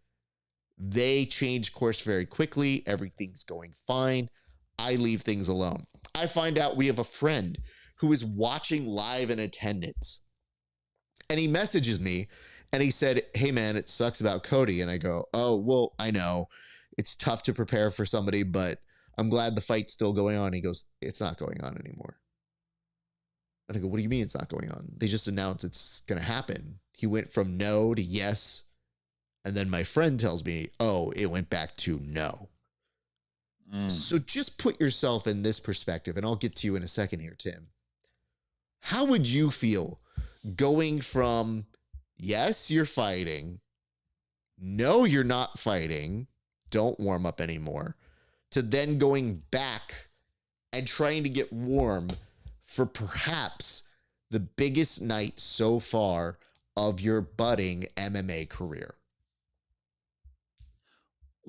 They change course very quickly. Everything's going fine. I leave things alone. I find out we have a friend who is watching live in attendance. And he messages me and he said, hey man, it sucks about Cody. And I go, oh, well, I know it's tough to prepare for somebody, but I'm glad the fight's still going on. He goes, it's not going on anymore. And I go, what do you mean it's not going on? They just announced it's going to happen. He went from no to yes. And then my friend tells me, oh, it went back to no. So just put yourself in this perspective, and I'll get to you in a second here, Tim. How would you feel going from, yes, you're fighting, no, you're not fighting, don't warm up anymore, to then going back and trying to get warm for perhaps the biggest night so far of your budding MMA career?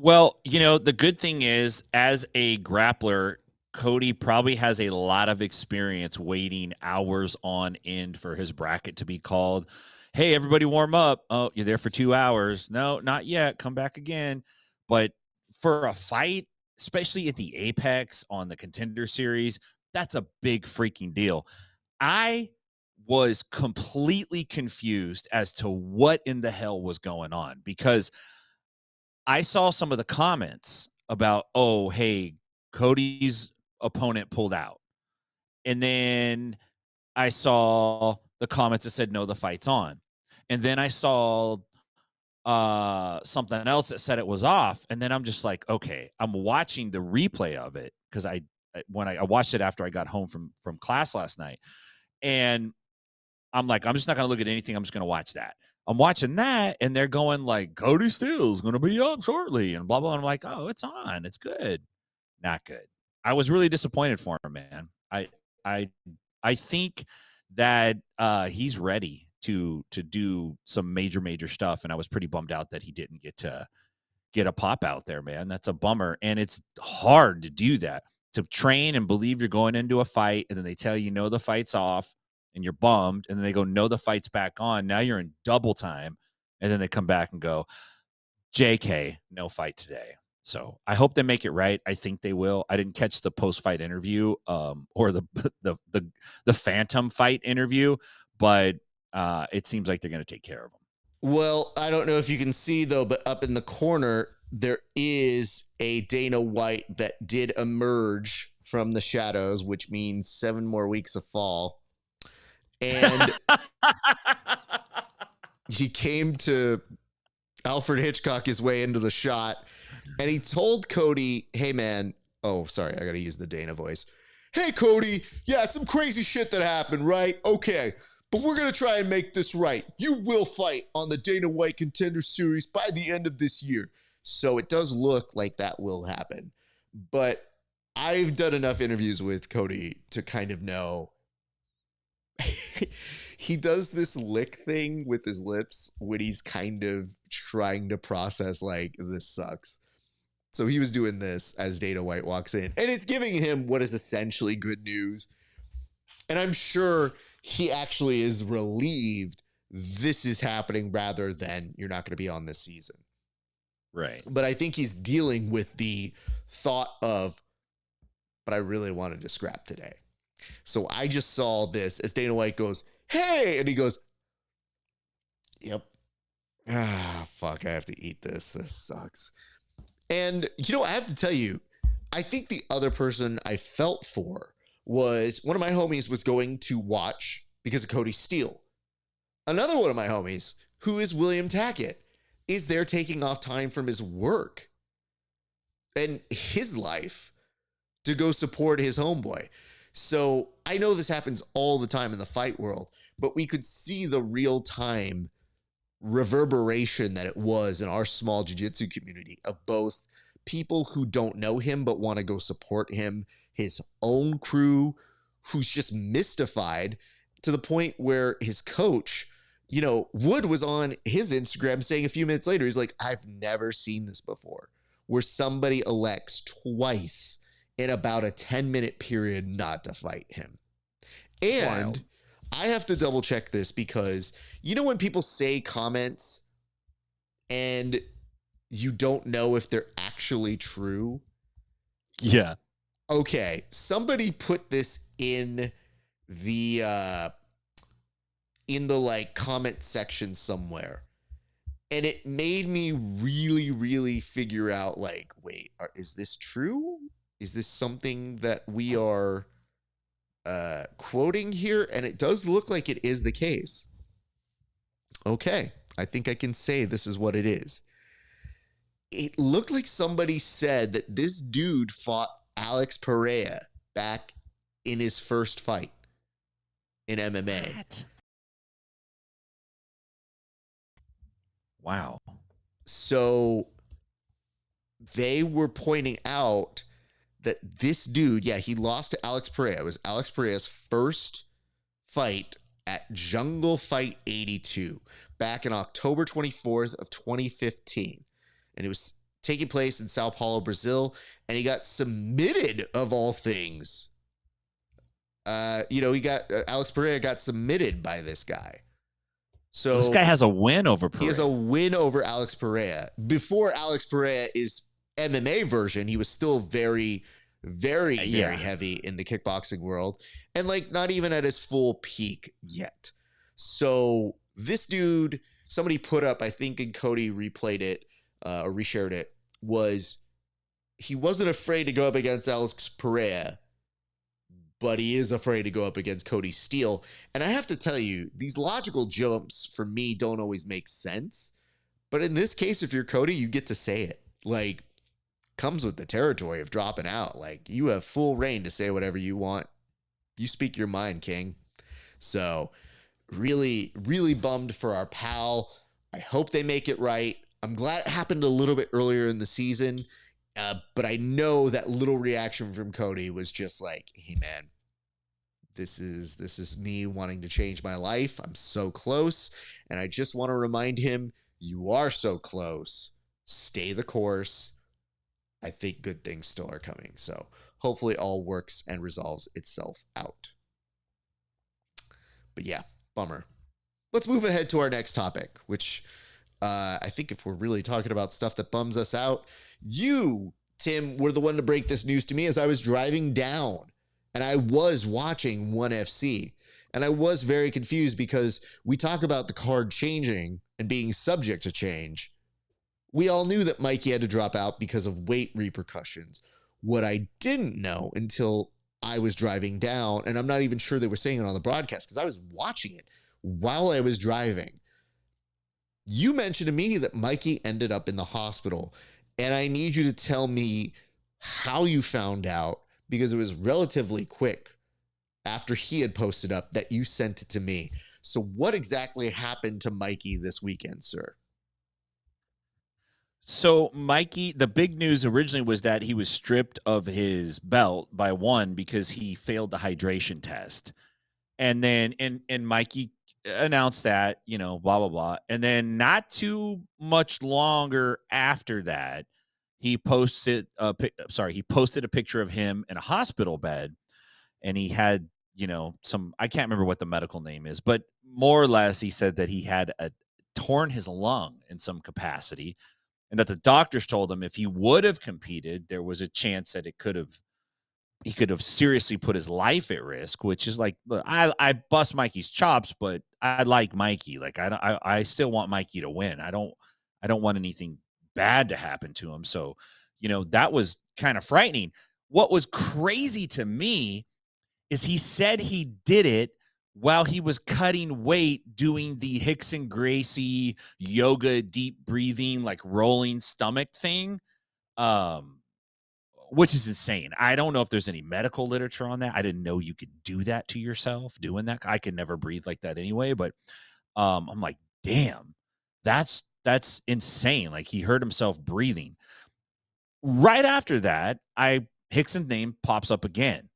Well, you know, the good thing is, as a grappler, Cody probably has a lot of experience waiting hours on end for his bracket to be called. Hey, everybody warm up. Oh, you're there for 2 hours. No, not yet. Come back again. But for a fight, especially at the Apex on the Contender Series, that's a big freaking deal. I was completely confused as to what in the hell was going on, because I saw some of the comments about, oh, hey, Cody's opponent pulled out. And then I saw the comments that said, no, the fight's on. And then I saw something else that said it was off. And then I'm just like, okay, I'm watching the replay of it, because I watched it after I got home from class last night. And I'm like, I'm just not going to look at anything. I'm just going to watch that. I'm watching that, and they're going like, Cody Steele's going to be up shortly, and blah, blah. And I'm like, oh, it's on. It's good. Not good. I was really disappointed for him, man. I think that he's ready to do some major stuff, and I was pretty bummed out that he didn't get a pop out there, man. That's a bummer, and it's hard to do that, to train and believe you're going into a fight, and then they tell you, no, the fight's off, and you're bummed, and then they go, no, the fight's back on. Now you're in double time, and then they come back and go, JK, no fight today. So I hope they make it right. I think they will. I didn't catch the post-fight interview or the Phantom fight interview, but it seems like they're going to take care of them. Well, I don't know if you can see, though, but up in the corner, there is a Dana White that did emerge from the shadows, which means 7 more weeks of fall. And he came to Alfred Hitchcock his way into the shot, and he told Cody, hey, man, oh, sorry, I got to use the Dana voice. Hey, Cody, yeah, it's some crazy shit that happened, right? Okay, but we're going to try and make this right. You will fight on the Dana White Contender Series by the end of this year. So it does look like that will happen. But I've done enough interviews with Cody to kind of know he does this lick thing with his lips when he's kind of trying to process, like, this sucks. So he was doing this as Dana White walks in, and it's giving him what is essentially good news. And I'm sure he actually is relieved this is happening rather than you're not going to be on this season. Right. But I think he's dealing with the thought of, but I really wanted to scrap today. So I just saw this as Dana White goes, hey, and he goes, yep. Fuck, I have to eat this. This sucks. And, you know, I have to tell you, I think the other person I felt for was one of my homies was going to watch because of Cody Steele. Another one of my homies, who is William Tackett, is there taking off time from his work and his life to go support his homeboy. So I know this happens all the time in the fight world, but we could see the real-time reverberation that it was in our small jiu-jitsu community of both people who don't know him but want to go support him, his own crew who's just mystified to the point where his coach, you know, Wood was on his Instagram saying a few minutes later, he's like, I've never seen this before, where somebody elects twice in about a 10-minute period not to fight him. And Wild. I have to double check this because, you know, when people say comments and you don't know if they're actually true. Yeah. Okay. Somebody put this in the like comment section somewhere. And it made me really, really figure out, like, wait, is this true? Is this something that we are quoting here? And it does look like it is the case. Okay, I think I can say this is what it is. It looked like somebody said that this dude fought Alex Pereira back in his first fight in MMA. What? Wow. So they were pointing out that this dude, yeah, he lost to Alex Pereira. It was Alex Pereira's first fight at Jungle Fight 82 back in October 24th of 2015. And it was taking place in Sao Paulo, Brazil. And he got submitted, of all things. Alex Pereira got submitted by this guy. So this guy has a win over Pereira. He has a win over Alex Pereira. Before Alex Pereira's MMA version, he was still very, very, very heavy in the kickboxing world. And like not even at his full peak yet. So this dude, somebody put up, I think and KODY replayed it or reshared it, was he wasn't afraid to go up against Alex Pereira, but he is afraid to go up against Cody Steele. And I have to tell you, these logical jumps for me don't always make sense. But in this case, if you're Cody, you get to say it. Like, comes with the territory of dropping out. Like, you have full reign to say whatever you want. You speak your mind, King. So, really, really bummed for our pal. I hope they make it right. I'm glad it happened a little bit earlier in the season. But I know that little reaction from Cody was just like, hey, man, this is me wanting to change my life. I'm so close. And I just want to remind him, you are so close. Stay the course. I think good things still are coming. So hopefully all works and resolves itself out. But yeah, bummer. Let's move ahead to our next topic, which I think if we're really talking about stuff that bums us out, you, Tim, were the one to break this news to me as I was driving down and I was watching ONE FC and I was very confused because we talk about the card changing and being subject to change. We all knew that Mikey had to drop out because of weight repercussions. What I didn't know until I was driving down, and I'm not even sure they were saying it on the broadcast because I was watching it while I was driving. You mentioned to me that Mikey ended up in the hospital. And I need you to tell me how you found out, because it was relatively quick after he had posted up that you sent it to me. So what exactly happened to Mikey this weekend, sir? So Mikey, the big news originally was that he was stripped of his belt by ONE because he failed the hydration test. And then and Mikey announced that, you know, blah, blah, blah. And then not too much longer after that, he posted a picture of him in a hospital bed. And he had, you know, I can't remember what the medical name is, but more or less he said that he had torn his lung in some capacity. And that the doctors told him if he would have competed, there was a chance that he could have seriously put his life at risk, which is like, look, I bust Mikey's chops, but I like Mikey. Like I still want Mikey to win. I don't want anything bad to happen to him. So, you know, that was kind of frightening. What was crazy to me is he said he did it while he was cutting weight, doing the Rickson Gracie yoga, deep breathing, like rolling stomach thing. Which is insane. I don't know if there's any medical literature on that. I didn't know you could do that to yourself, doing that. I could never breathe like that anyway, but I'm like, damn, that's insane. Like he hurt himself breathing. Right after that, Rickson's name pops up again.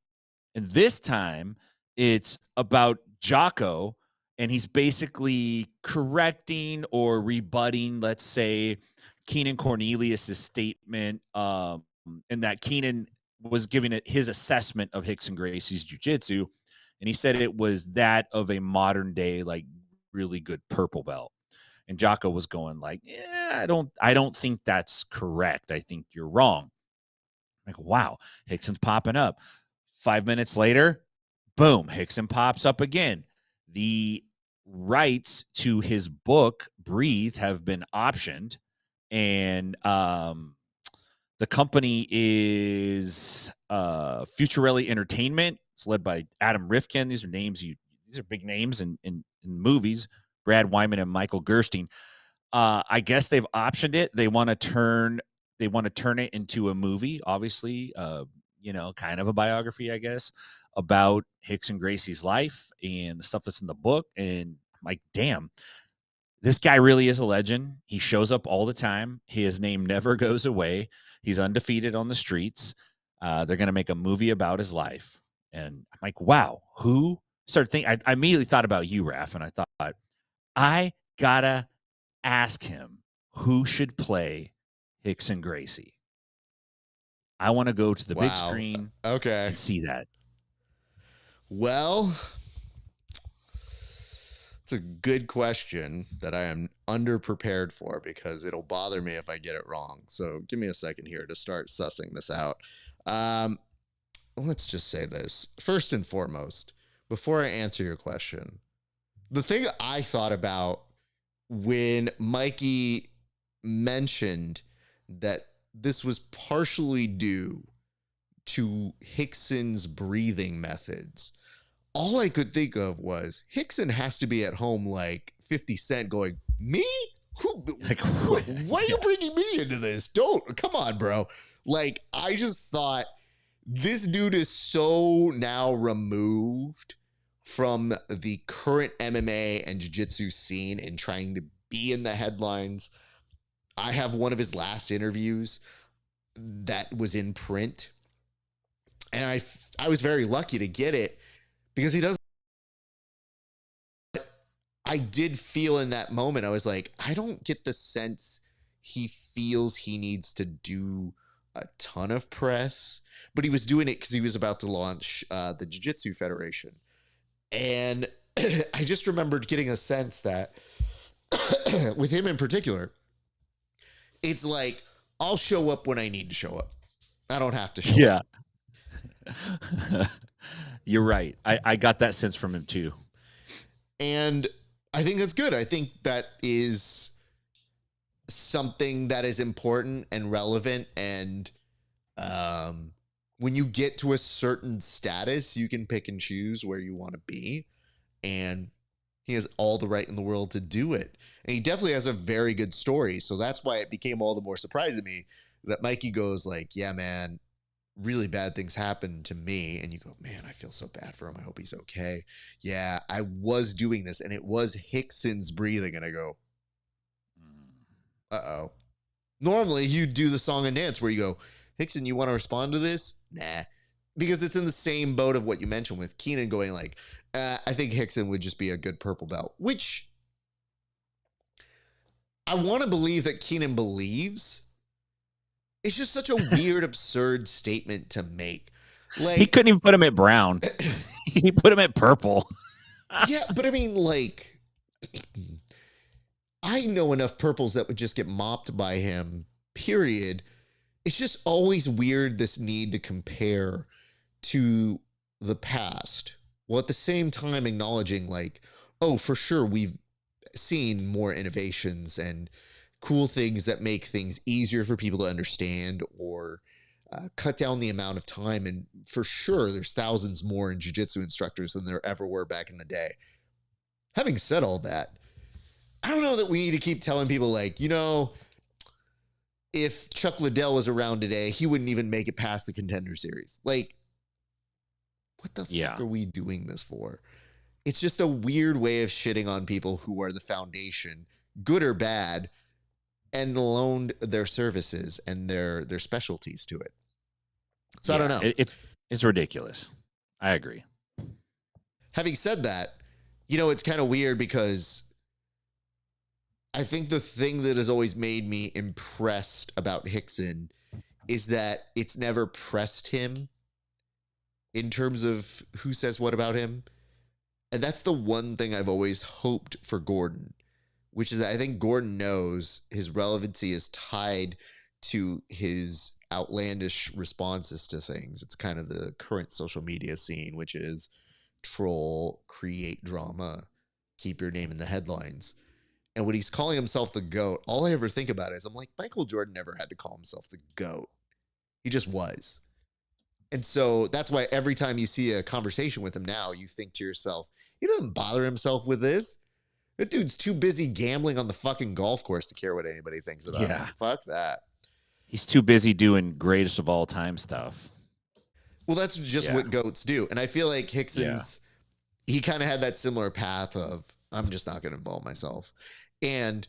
And this time it's about Jocko, and he's basically correcting or rebutting, let's say, Keenan Cornelius's statement, and that Keenan was giving it his assessment of Rickson Gracie's jiu-jitsu, and he said it was that of a modern day, like, really good purple belt. And Jocko was going like, "Yeah, I don't think that's correct. I think you're wrong." Like, wow, Rickson's popping up. 5 minutes later, boom, Rickson pops up again. The rights to his book, Breathe, have been optioned, and the company is Futurelli Entertainment. It's led by Adam Rifkin. These are big names in movies. Brad Wyman and Michael Gerstein. I guess they've optioned it. They want to turn it into a movie, obviously, kind of a biography, I guess, about Rickson Gracie's life and the stuff that's in the book. And I'm like, damn, this guy really is a legend. He shows up all the time. His name never goes away. He's undefeated on the streets. They're going to make a movie about his life. And I'm like, wow, who started thinking? I immediately thought about you, Raf, and I thought, I gotta ask him who should play Rickson Gracie. I want to go to the big screen and see that. Well, it's a good question that I am underprepared for because it'll bother me if I get it wrong. So give me a second here to start sussing this out. Let's just say this. First and foremost, before I answer your question, the thing I thought about when Mikey mentioned that this was partially due to Rickson's breathing methods, all I could think of was Rickson has to be at home like 50 Cent going, me? Why are you bringing me into this? Come on, bro. Like, I just thought this dude is so now removed from the current MMA and jiu-jitsu scene and trying to be in the headlines. I have one of his last interviews that was in print, and I was very lucky to get it because he does. I did feel in that moment, I was like, I don't get the sense he feels he needs to do a ton of press, but he was doing it because he was about to launch the Jiu-Jitsu Federation. And I just remembered getting a sense that with him in particular, it's like, I'll show up when I need to show up. I don't have to show up. Yeah. You're right. I got that sense from him too. And I think that's good. I think that is something that is important and relevant. And when you get to a certain status, you can pick and choose where you want to be. And he has all the right in the world to do it. And he definitely has a very good story. So that's why it became all the more surprising to me that Mikey goes like, yeah, man, really bad things happened to me. And you go, man, I feel so bad for him. I hope he's okay. Yeah, I was doing this and it was Rickson's breathing. And I go, uh-oh. Normally you do the song and dance where you go, Rickson, you want to respond to this? Nah. Because it's in the same boat of what you mentioned with Keenan going like, I think Rickson would just be a good purple belt, which I want to believe that Keenan believes. It's just such a weird, absurd statement to make. Like, he couldn't even put him at brown. He put him at purple. Yeah, but I mean, like, I know enough purples that would just get mopped by him, period. It's just always weird, this need to compare to the past, while at the same time acknowledging like, oh, for sure, we've seen more innovations and cool things that make things easier for people to understand or cut down the amount of time. And for sure, there's thousands more in jiu-jitsu instructors than there ever were back in the day. Having said all that, I don't know that we need to keep telling people like, you know, if Chuck Liddell was around today, he wouldn't even make it past the Contender Series. Like, what the fuck are we doing this for? It's just a weird way of shitting on people who are the foundation, good or bad. and loaned their services and their specialties to it. So I Yeah, don't know. It's ridiculous. I agree. Having said that, you know, it's kind of weird because I think the thing that has always made me impressed about Rickson is that it's never pressed him in terms of who says what about him. And that's the one thing I've always hoped for Gordon, which is that I think Gordon knows his relevancy is tied to his outlandish responses to things. It's kind of the current social media scene, which is troll, create drama, keep your name in the headlines. And when he's calling himself the GOAT, all I ever think about is I'm like, Michael Jordan never had to call himself the GOAT. He just was. And so that's why every time you see a conversation with him now, you think to yourself, he doesn't bother himself with this. That dude's too busy gambling on the fucking golf course to care what anybody thinks about him. Fuck that. He's too busy doing greatest of all time stuff. Well, that's just what GOATs do. And I feel like Rickson's, he kind of had that similar path of, I'm just not going to involve myself. And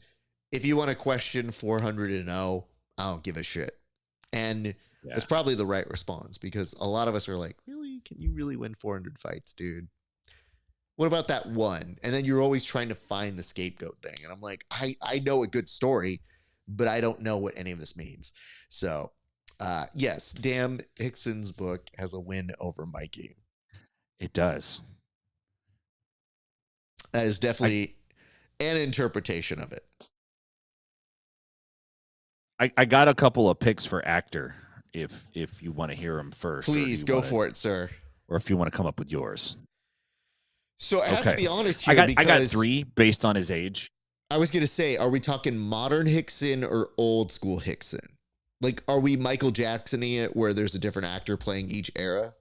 if you want to question 400-0, I don't give a shit. And that's probably the right response, because a lot of us are like, really? Can you really win 400 fights, dude? What about that one? And then you're always trying to find the scapegoat thing. And I'm like, I know a good story, but I don't know what any of this means. So, yes, damn, Rickson's book has a win over Mikey. It does. That is definitely an interpretation of it. I got a couple of picks for actor if you want to hear them first. Please go for it, sir. Or if you want to come up with yours. So I have to be honest here. I got 3 based on his age. I was going to say, are we talking modern Rickson or old school Rickson? Like, are we Michael Jackson-ing it where there's a different actor playing each era?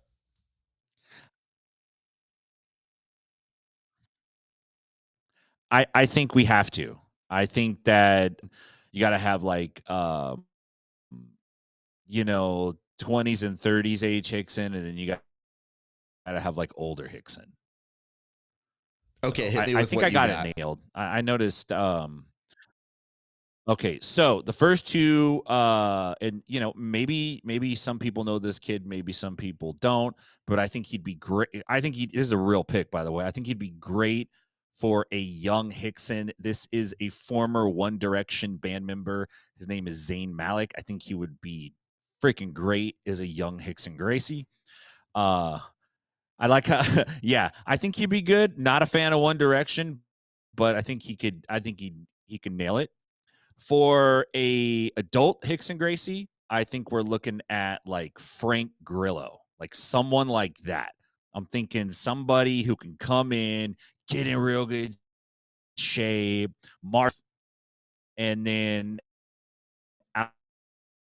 I think we have to. I think that you got to have like, 20s and 30s age Rickson, and then you got to have like older Rickson. Okay, so hit me with I think what I got you it nailed. I noticed. Okay, so the first 2, and maybe some people know this kid, maybe some people don't, but I think he'd be great. I think this is a real pick, by the way. I think he'd be great for a young Rickson. This is a former One Direction band member. His name is Zayn Malik. I think he would be freaking great as a young Rickson Gracie. I like how, I think he'd be good. Not a fan of One Direction, but I think he could nail it. For a adult Rickson Gracie, I think we're looking at like Frank Grillo, like someone like that. I'm thinking somebody who can come in, get in real good shape, and then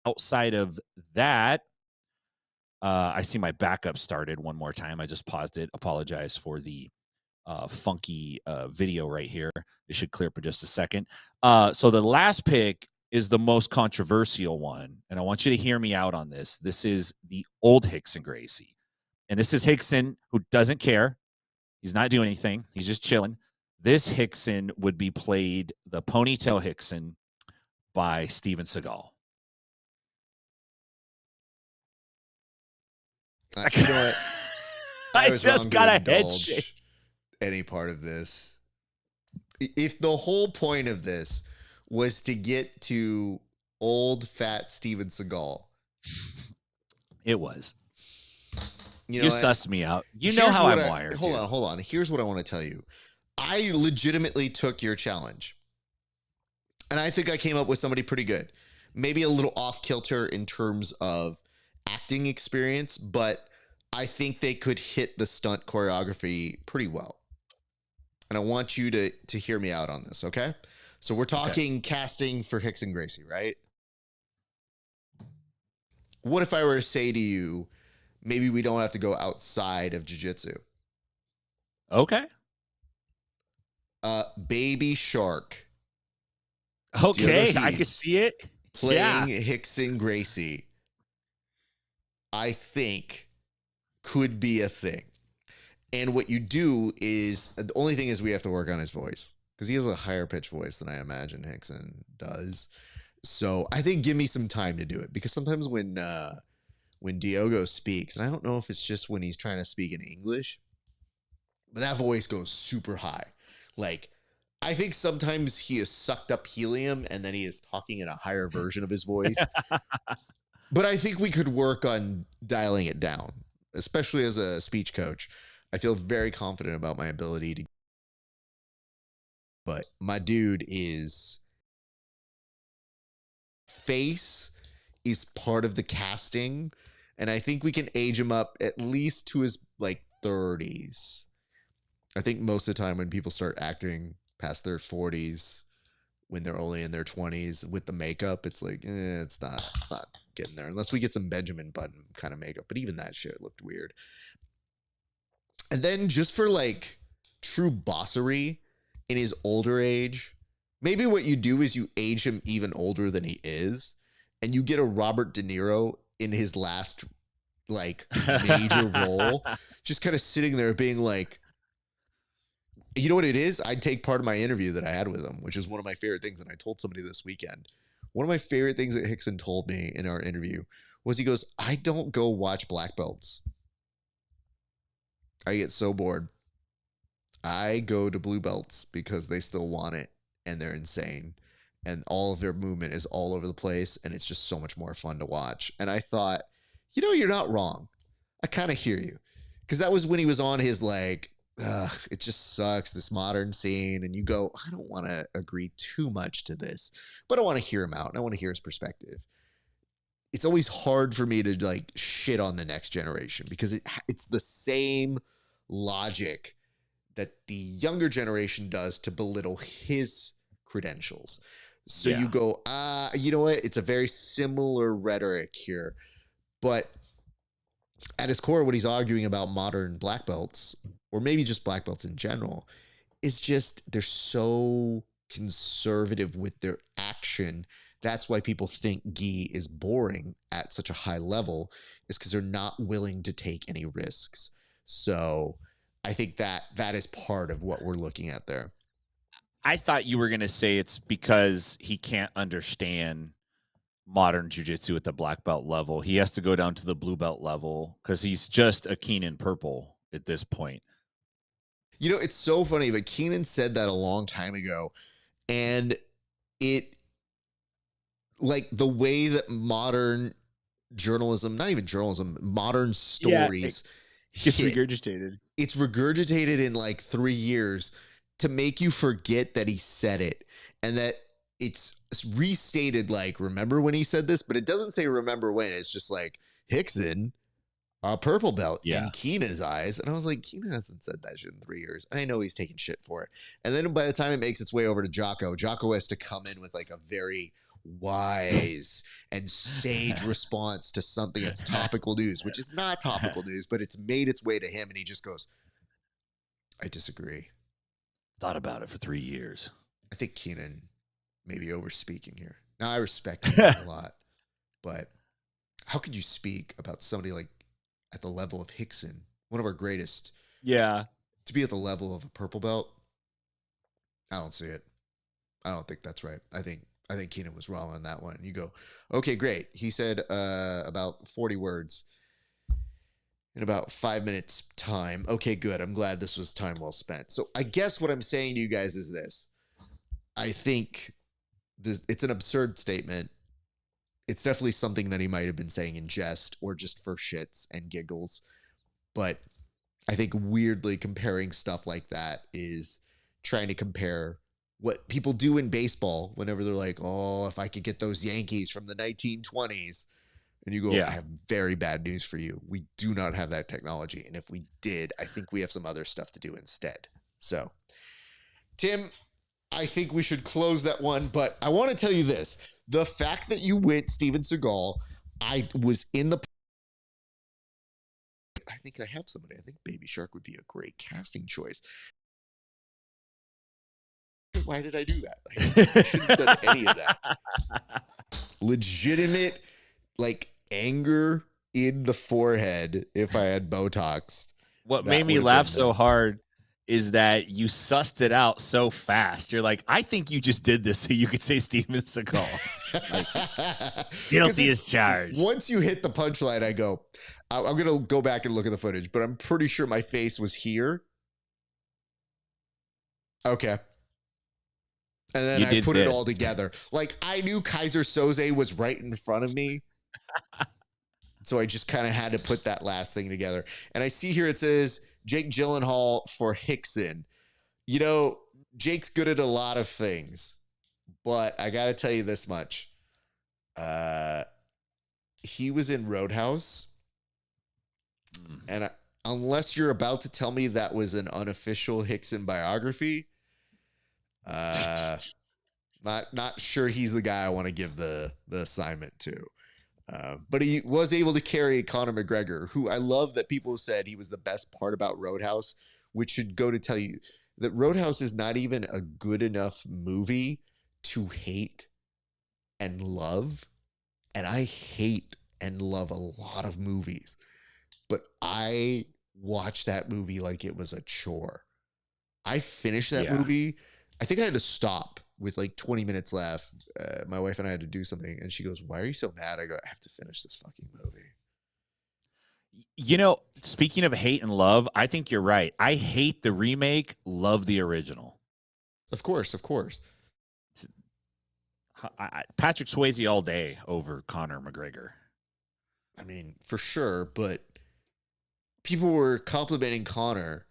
outside of that, I see my backup started one more time. I just paused it. Apologize for the funky video right here. It should clear up in just a second. So the last pick is the most controversial one, and I want you to hear me out on this. This is the old Rickson Gracie, and this is Rickson who doesn't care. He's not doing anything. He's just chilling. This Rickson would be played, the ponytail Rickson, by Steven Seagal. You know what? I just got a head shake. Any part of this. If the whole point of this was to get to old fat Steven Seagal, it was. You sussed me out. You know how I'm wired. Hold on. Here's what I want to tell you. I legitimately took your challenge, and I think I came up with somebody pretty good. Maybe a little off kilter in terms of acting experience, but I think they could hit the stunt choreography pretty well. And I want you to hear me out on this, okay? So we're talking casting for Rickson Gracie, right? What if I were to say to you, maybe we don't have to go outside of jiu-jitsu? Okay. Baby Shark. Okay, I can see it. Playing Rickson Gracie, I think, could be a thing. And what you do is, the only thing is we have to work on his voice, because he has a higher pitched voice than I imagine Rickson does. So I think give me some time to do it, because sometimes when Diogo speaks, and I don't know if it's just when he's trying to speak in English, but that voice goes super high. Like, I think sometimes he has sucked up helium and then he is talking in a higher version of his voice. But I think we could work on dialing it down, especially as a speech coach. I feel very confident about my ability to. But my dude is. Face is part of the casting, and I think we can age him up at least to his like 30s. I think most of the time when people start acting past their 40s, when they're only in their 20s with the makeup, it's like, it's not getting there unless we get some Benjamin Button kind of makeup. But even that shit looked weird. And then just for like true bossery in his older age, maybe what you do is you age him even older than he is, and you get a Robert De Niro in his last like major role, just kind of sitting there being like, you know what it is? I'd take part of my interview that I had with him, which is one of my favorite things. And I told somebody this weekend, one of my favorite things that Rickson told me in our interview was he goes, I don't go watch black belts. I get so bored. I go to blue belts because they still want it and they're insane. And all of their movement is all over the place. And it's just so much more fun to watch. And I thought, you know, you're not wrong. I kind of hear you. Because that was when he was on his like, it just sucks, this modern scene. And you go, I don't want to agree too much to this, but I want to hear him out and I want to hear his perspective. It's always hard for me to like shit on the next generation because it's the same logic that the younger generation does to belittle his credentials. So you go, you know what? It's a very similar rhetoric here, but at his core, what he's arguing about modern black belts, or maybe just black belts in general, is just they're so conservative with their action. That's why people think gi is boring at such a high level, is because they're not willing to take any risks. So I think that is part of what we're looking at there. I thought you were going to say it's because he can't understand modern jiu-jitsu at the black belt level. He has to go down to the blue belt level because he's just a Keenan purple at this point. You know, it's so funny, but Keenan said that a long time ago, and it, like, the way that modern journalism, not even journalism, modern stories gets regurgitated. It's regurgitated in like 3 years to make you forget that he said it, and that it's restated like, remember when he said this? But it doesn't say remember when. It's just like, Rickson, a purple belt in Keenan's eyes. And I was like, Keenan hasn't said that shit in 3 years. And I know he's taking shit for it. And then by the time it makes its way over to Jocko has to come in with like a very wise and sage response to something that's topical news, which is not topical news, but it's made its way to him. And he just goes, I disagree. Thought about it for 3 years. I think Keenan may be over speaking here. Now, I respect him a lot, but how could you speak about somebody like at the level of Rickson, one of our greatest? Yeah. To be at the level of a purple belt, I don't see it. I don't think that's right. I think Keenan was wrong on that one. You go, okay, great. He said about 40 words in about 5 minutes time. Okay, good. I'm glad this was time well spent. So I guess what I'm saying to you guys is this. I think it's an absurd statement. It's definitely something that he might have been saying in jest or just for shits and giggles. But I think weirdly comparing stuff like that is trying to compare what people do in baseball whenever they're like, oh, if I could get those Yankees from the 1920s. And you go, I have very bad news for you. We do not have that technology. And if we did, I think we have some other stuff to do instead. So, Tim, I think we should close that one. But I want to tell you this. The fact that you went Steven Seagal, I was in the... I think I have somebody. I think Baby Shark would be a great casting choice. Why did I do that? I shouldn't have done any of that. Legitimate, like, anger in the forehead if I had Botox. What made me laugh so hard is that you sussed it out so fast. You're like, I think you just did this so you could say Steven Seagal. Like, guilty as charged. Once you hit the punchline, I go, I'm going to go back and look at the footage, but I'm pretty sure my face was here. Okay. And then I put it all together. Like, I knew Kaiser Soze was right in front of me. So I just kind of had to put that last thing together. And I see here it says Jake Gyllenhaal for Rickson. You know, Jake's good at a lot of things, but I got to tell you this much. He was in Roadhouse. And unless you're about to tell me that was an unofficial Rickson biography, not sure he's the guy I want to give the assignment to. But he was able to carry Conor McGregor, who I love that people said he was the best part about Roadhouse, which should go to tell you that Roadhouse is not even a good enough movie to hate and love. And I hate and love a lot of movies, but I watched that movie like it was a chore. I finished that movie. I think I had to stop with like 20 minutes left. My wife and I had to do something, and she goes, "Why are you so mad?" I go, "I have to finish this fucking movie." You know, speaking of hate and love, I think you're right. I hate the remake, love the original. Of course. Patrick Swayze all day over Conor McGregor. I mean, for sure, but people were complimenting Conor,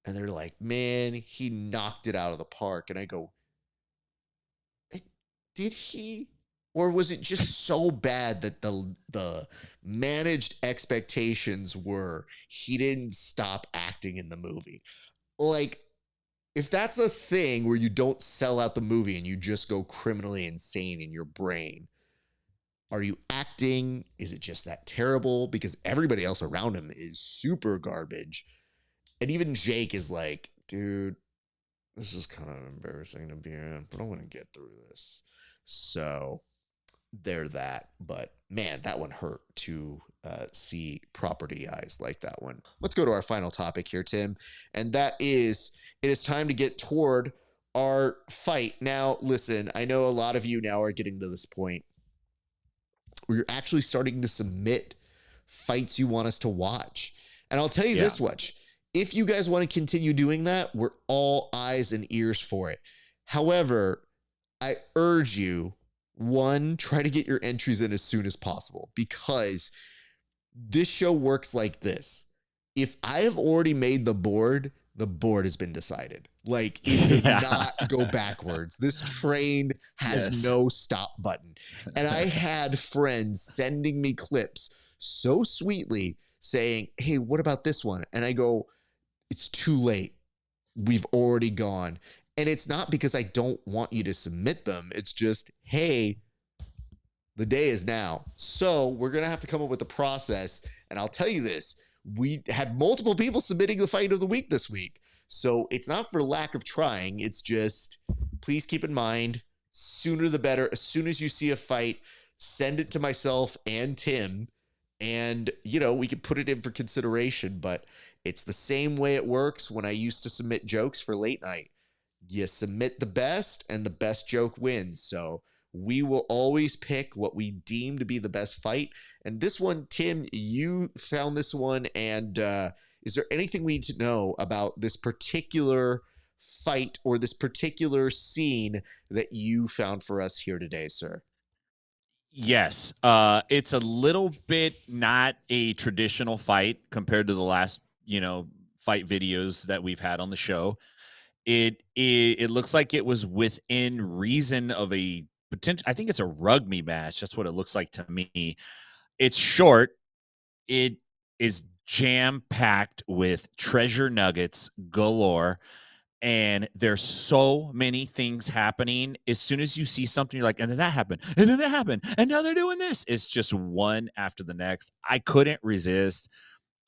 and they're like, "Man, he knocked it out of the park." And I go, did he? Or was it just so bad that the managed expectations were he didn't stop acting in the movie? Like, if that's a thing where you don't sell out the movie and you just go criminally insane in your brain, are you acting? Is it just that terrible? Because everybody else around him is super garbage. And even Jake is like, dude, this is kind of embarrassing to be in, but I want to get through this. So they're that. But man, that one hurt to see property eyes like that one. Let's go to our final topic here, Tim. And that is, it is time to get toward our fight. Now, listen, I know a lot of you now are getting to this point where you're actually starting to submit fights you want us to watch. And I'll tell you this much. If you guys want to continue doing that, we're all eyes and ears for it. However, I urge you, one, try to get your entries in as soon as possible, because this show works like this. If I have already made the board has been decided. Like, it does not go backwards. This train has no stop button. And I had friends sending me clips so sweetly saying, "Hey, what about this one?" And I go, "It's too late. We've already gone." And it's not because I don't want you to submit them. It's just, hey, the day is now. So we're going to have to come up with a process. And I'll tell you this, we had multiple people submitting the fight of the week this week. So it's not for lack of trying. It's just, please keep in mind, sooner the better. As soon as you see a fight, send it to myself and Tim. And, you know, we can put it in for consideration. But it's the same way it works when I used to submit jokes for late night. You submit the best, and the best joke wins. So we will always pick what we deem to be the best fight. And this one, Tim, you found this one. And is there anything we need to know about this particular fight or this particular scene that you found for us here today, sir? Yes. It's a little bit not a traditional fight compared to the last, fight videos that we've had on the show. It looks like it was within reason of a potential. I think it's a rugby match. That's what it looks like to me. It's short. It is jam-packed with treasure nuggets galore. And there's so many things happening. As soon as you see something, you're like, and then that happened, and then that happened, and now they're doing this. It's just one after the next. I couldn't resist.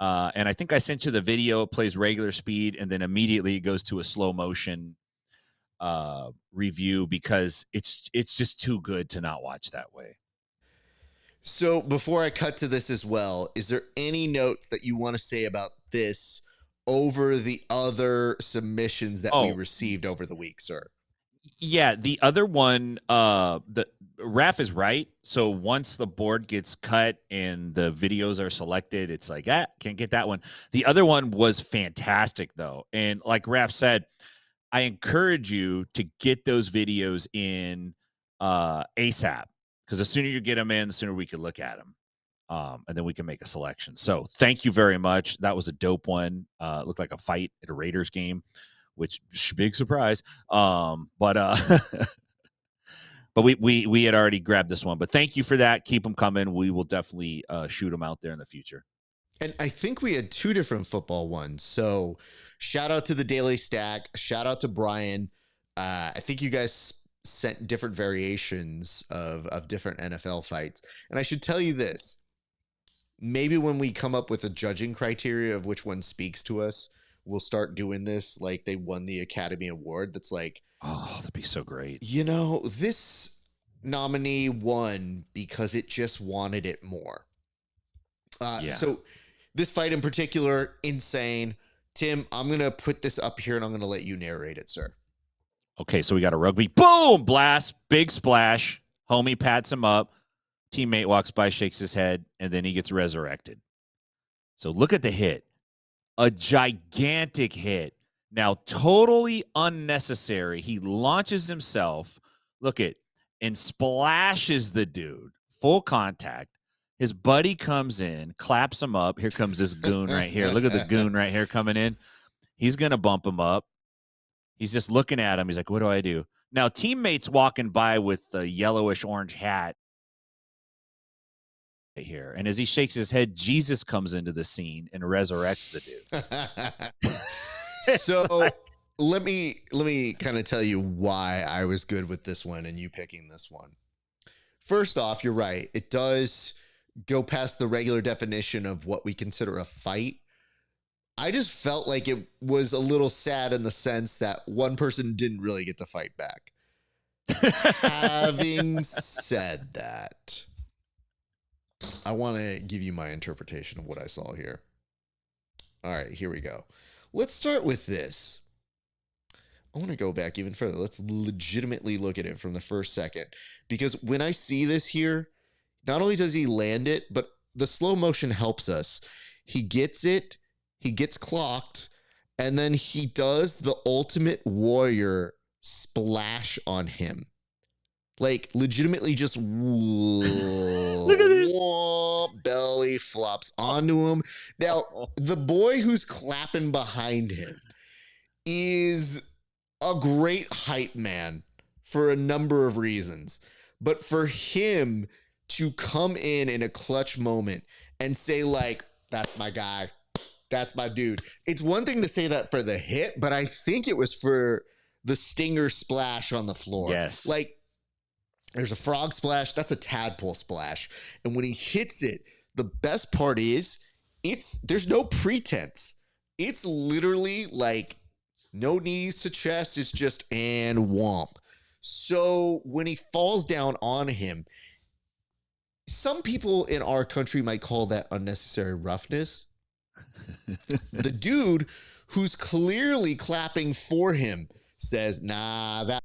And I think I sent you the video. It plays regular speed, and then immediately it goes to a slow motion review because it's just too good to not watch that way. So before I cut to this as well, is there any notes that you want to say about this over the other submissions that we Oh. received over the week, sir? Yeah, the other one, the RAF is right. So once the board gets cut and the videos are selected, it's like, can't get that one. The other one was fantastic, though. And like RAF said, I encourage you to get those videos in ASAP, because the sooner you get them in, the sooner we can look at them. And then we can make a selection. So thank you very much. That was a dope one. Looked like a fight at a Raiders game, which big surprise. But but we had already grabbed this one. But thank you for that. Keep them coming. We will definitely shoot them out there in the future. And I think we had 2 different football ones. So shout out to the Daily Stack. Shout out to Brian. I think you guys sent different variations of different NFL fights. And I should tell you this. Maybe when we come up with a judging criteria of which one speaks to us, we'll start doing this like they won the Academy Award. That's like, oh, that'd be so great. You know, this nominee won because it just wanted it more. So this fight in particular, insane. Tim, I'm going to put this up here and I'm going to let you narrate it, sir. Okay, so we got a rugby. Boom! Blast. Big splash. Homie pats him up. Teammate walks by, shakes his head, and then he gets resurrected. So look at the hit. A gigantic hit. Now, totally unnecessary. He launches himself, and splashes the dude. Full contact. His buddy comes in, claps him up. Here comes this goon right here. Look at the goon right here coming in. He's going to bump him up. He's just looking at him. He's like, what do I do? Now, teammates walking by with the yellowish orange hat here. And as he shakes his head, Jesus comes into the scene and resurrects the dude. So let me kind of tell you why I was good with this one and you picking this one. First off, you're right. It does go past the regular definition of what we consider a fight. I just felt like it was a little sad in the sense that one person didn't really get to fight back. Having said that, I want to give you my interpretation of what I saw here. All right, here we go. Let's start with this. I want to go back even further. Let's legitimately look at it from the first second. Because when I see this here, not only does he land it, but the slow motion helps us. He gets it, he gets clocked, and then he does the Ultimate Warrior splash on him. Like, legitimately just look at this. Belly flops onto him. Now, the boy who's clapping behind him is a great hype man for a number of reasons. But for him to come in a clutch moment and say, like, that's my guy, that's my dude. It's one thing to say that for the hit, but I think it was for the stinger splash on the floor. Yes. Like, there's a frog splash. That's a tadpole splash. And when he hits it, the best part is there's no pretense. It's literally like no knees to chest. It's just and womp. So when he falls down on him, some people in our country might call that unnecessary roughness. The dude who's clearly clapping for him says, nah, that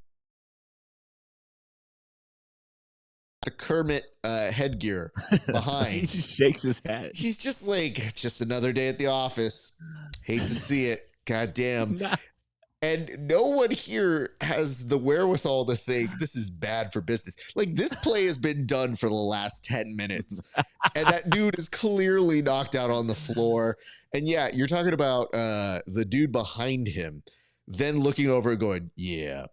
the Kermit headgear behind. He just shakes his head. He's just like, just another day at the office. Hate to see it. God damn. And no one here has the wherewithal to think this is bad for business. Like, this play has been done for the last 10 minutes. And that dude is clearly knocked out on the floor. And yeah, you're talking about the dude behind him then looking over and going, yeah.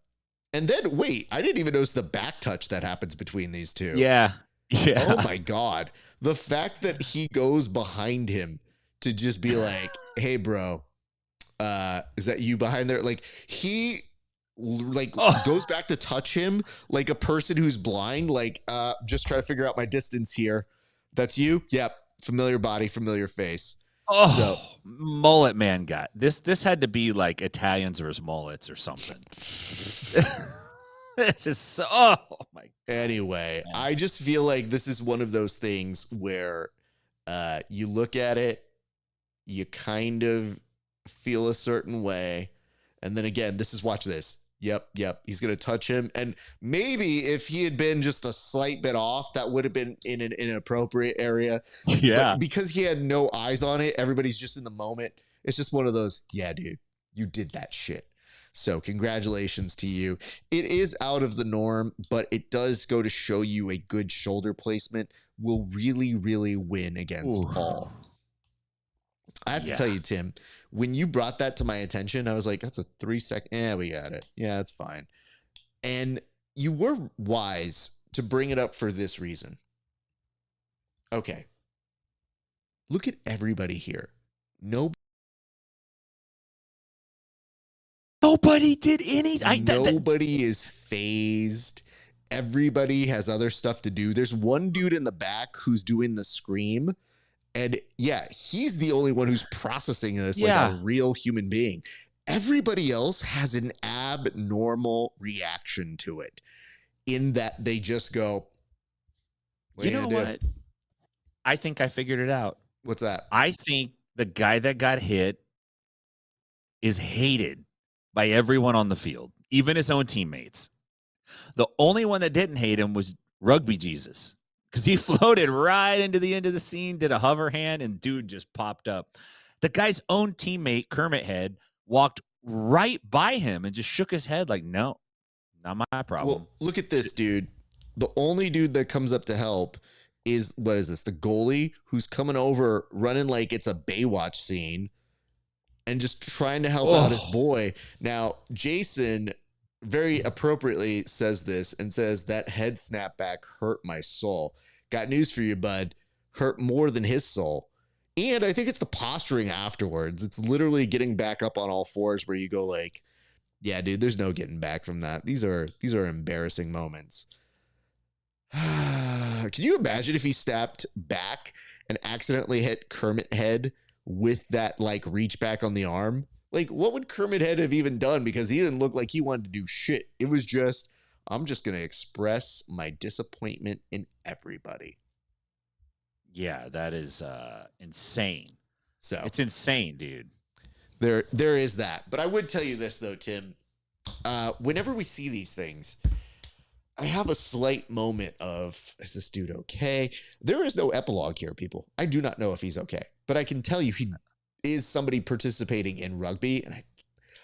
And then, wait, I didn't even notice the back touch that happens between these two. Yeah. Yeah. Oh, my God. The fact that he goes behind him to just be like, hey, bro, is that you behind there? Like, he goes back to touch him like a person who's blind. Like, just try to figure out my distance here. That's you? Yep. Familiar body, familiar face. Oh, so, mullet man got this had to be like Italians versus mullets or something. This is so, oh my God. Anyway, I just feel like this is one of those things where you look at it, you kind of feel a certain way. And then again, watch this. Yep. He's going to touch him. And maybe if he had been just a slight bit off, that would have been in an inappropriate area. Yeah. But because he had no eyes on it, everybody's just in the moment. It's just one of those, yeah, dude, you did that shit. So congratulations to you. It is out of the norm, but it does go to show you a good shoulder placement will really, really win against all. I have to tell you, Tim, when you brought that to my attention, I was like, that's a 3 second. Yeah, we got it. Yeah, that's fine. And you were wise to bring it up for this reason. Okay. Look at everybody here. Nobody did anything. Nobody is phased. Everybody has other stuff to do. There's one dude in the back who's doing the scream. And yeah, he's the only one who's processing this like a real human being. Everybody else has an abnormal reaction to it in that they just go, you know what? I think I figured it out. What's that? I think the guy that got hit is hated by everyone on the field, even his own teammates. The only one that didn't hate him was Rugby Jesus, because he floated right into the end of the scene, did a hover hand, and dude just popped up. The guy's own teammate, Kermit Head, walked right by him and just shook his head like, no, not my problem. Well, look at this, dude. The only dude that comes up to help is, what is this? The goalie who's coming over, running like it's a Baywatch scene and just trying to help out his boy. Now, Jason very appropriately says this and says that head snapback hurt my soul. Got news for you, bud. Hurt more than his soul. And I think it's the posturing afterwards. It's literally getting back up on all fours where you go like, yeah, dude, there's no getting back from that. These are embarrassing moments. Can you imagine if he stepped back and accidentally hit Kermit Head with that like reach back on the arm? Like, what would Kermit Head have even done? Because he didn't look like he wanted to do shit. It was just, I'm just going to express my disappointment in everybody. Yeah, that is insane. So it's insane, dude. There is that. But I would tell you this, though, Tim. Whenever we see these things, I have a slight moment of, is this dude okay? There is no epilogue here, people. I do not know if he's okay. But I can tell you he is somebody participating in rugby. And I,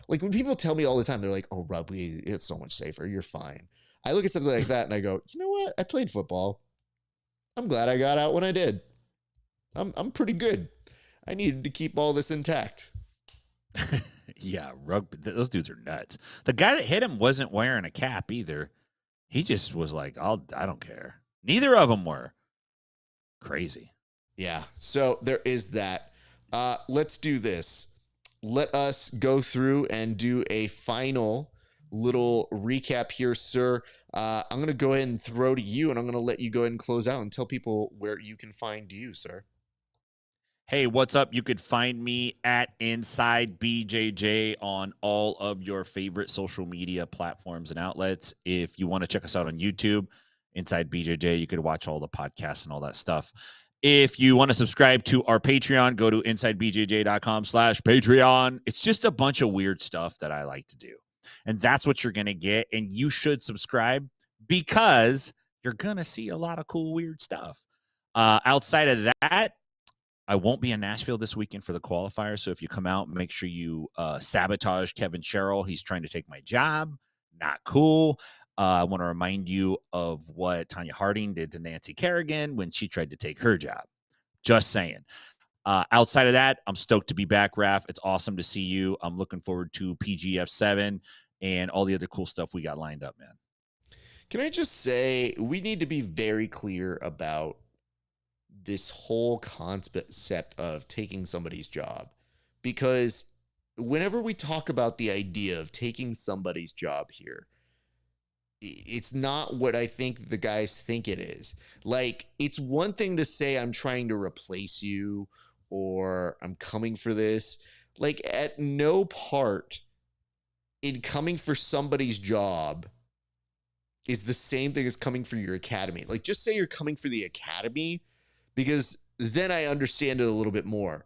like, when people tell me all the time, they're like, oh, rugby, it's so much safer. You're fine. I look at something like that and I go, you know what? I played football. I'm glad I got out when I did. I'm pretty good. I needed to keep all this intact. Yeah, rugby. Those dudes are nuts. The guy that hit him wasn't wearing a cap either. He just was like, I don't care. Neither of them were. Crazy. Yeah. So there is that. Let's do this. Let us go through and do a final little recap here, sir. I'm going to go ahead and throw to you, and I'm going to let you go ahead and close out and tell people where you can find you, sir. Hey, what's up? You could find me at Inside BJJ on all of your favorite social media platforms and outlets. If you want to check us out on YouTube, Inside BJJ, you could watch all the podcasts and all that stuff. If you want to subscribe to our Patreon, go to insidebjj.com/Patreon. It's just a bunch of weird stuff that I like to do. And that's what you're going to get. And you should subscribe because you're going to see a lot of cool, weird stuff. Outside of that, I won't be in Nashville this weekend for the qualifier. So if you come out, make sure you sabotage KEVIN SHERRILL. He's trying to take my job. Not cool. I want to remind you of what Tanya Harding did to Nancy Kerrigan when she tried to take her job. Just saying. Outside of that, I'm stoked to be back, Raf. It's awesome to see you. I'm looking forward to PGF7 and all the other cool stuff we got lined up, man. Can I just say, we need to be very clear about this whole concept of taking somebody's job, because whenever we talk about the idea of taking somebody's job here, it's not what I think the guys think it is. Like, it's one thing to say I'm trying to replace you or I'm coming for this. Like, at no part in coming for somebody's job is the same thing as coming for your academy. Like, just say you're coming for the academy, because then I understand it a little bit more.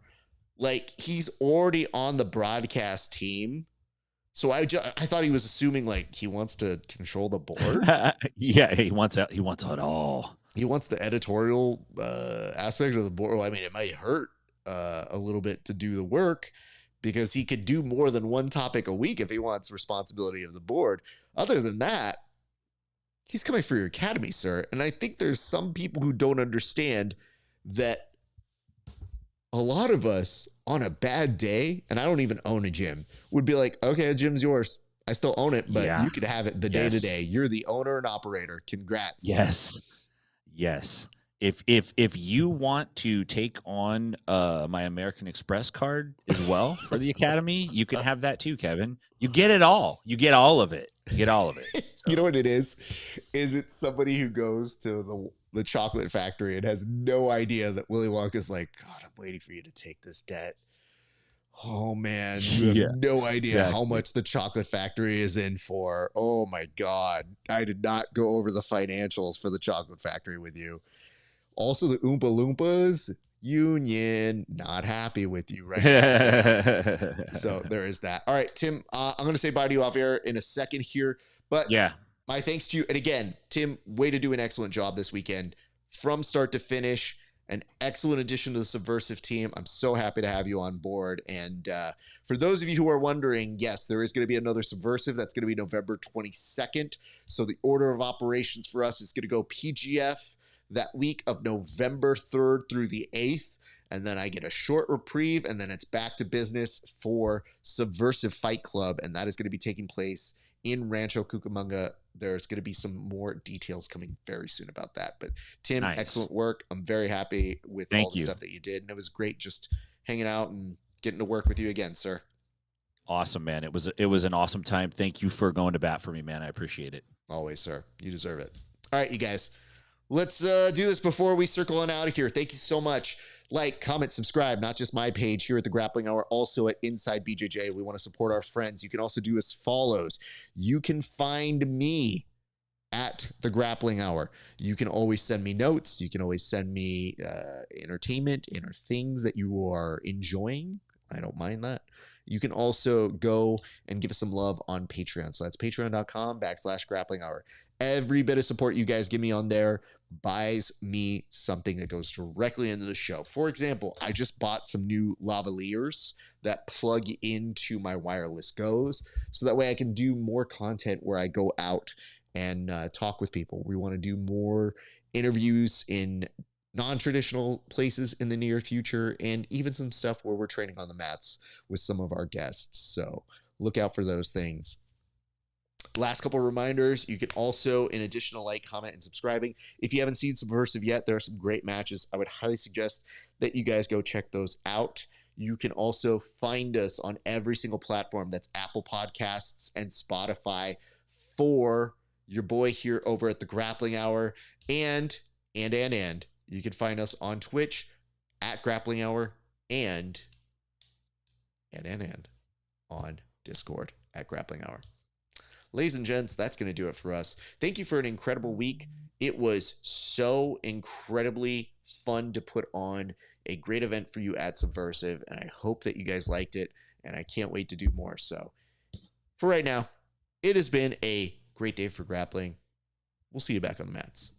Like, he's already on the broadcast team. So I thought he was assuming like he wants to control the board. Yeah, he wants it all. He wants the editorial aspect of the board. Well, I mean, it might hurt a little bit to do the work because he could do more than one topic a week if he wants responsibility of the board. Other than that, he's coming for your academy, sir. And I think there's some people who don't understand that a lot of us on a bad day, and I don't even own a gym, would be like, okay, the gym's yours. I still own it, but you could have it the day to day. You're the owner and operator. Congrats. Yes. If you want to take on my American Express card as well for the academy, you can have that too, Kevin. You get it all. You get all of it. You get all of it. So. You know what it is? Is it somebody who goes to the chocolate factory and has no idea that Willy Wonka's like, God, I'm waiting for you to take this debt. Oh man, you have no idea how much the chocolate factory is in for. Oh my God. I did not go over the financials for the chocolate factory with you. Also, the Oompa Loompas union, not happy with you right now. So there is that. All right, Tim, I'm going to say bye to you off air in a second here. But my thanks to you. And again, Tim, way to do an excellent job this weekend from start to finish. An excellent addition to the Subversive team. I'm so happy to have you on board. And for those of you who are wondering, yes, there is going to be another Subversive. That's going to be November 22nd. So the order of operations for us is going to go PGF that week of November 3rd through the 8th. And then I get a short reprieve, and then it's back to business for Subversive Fight Club. And that is going to be taking place in Rancho Cucamonga. There's going to be some more details coming very soon about that. But Tim, excellent work. I'm very happy with all the stuff that you did. And it was great just hanging out and getting to work with you again, sir. Awesome, man. It was an awesome time. Thank you for going to bat for me, man. I appreciate it. Always, sir. You deserve it. All right, you guys. Let's do this before we circle on out of here. Thank you so much. Like, comment, subscribe, not just my page here at the Grappling Hour, also at Inside BJJ. We want to support our friends. You can also do us follows. You can find me at the Grappling Hour. You can always send me notes. You can always send me entertainment or things that you are enjoying. I don't mind that. You can also go and give us some love on Patreon. So that's patreon.com/Grappling Hour. Every bit of support you guys give me on there buys me something that goes directly into the show. For example, I just bought some new lavaliers that plug into my wireless Go's, so that way I can do more content where I go out and talk with people. We want to do more interviews in non-traditional places in the near future, and even some stuff where we're training on the mats with some of our guests. So look out for those things. Last couple of reminders, you can also, in addition to like, comment, and subscribing, if you haven't seen Subversive yet, there are some great matches. I would highly suggest that you guys go check those out. You can also find us on every single platform. That's Apple Podcasts and Spotify for your boy here over at the Grappling Hour. And you can find us on Twitch at Grappling Hour and on Discord at Grappling Hour. Ladies and gents, that's going to do it for us. Thank you for an incredible week. It was so incredibly fun to put on a great event for you at Subversive, and I hope that you guys liked it, and I can't wait to do more. So for right now, it has been a great day for grappling. We'll see you back on the mats.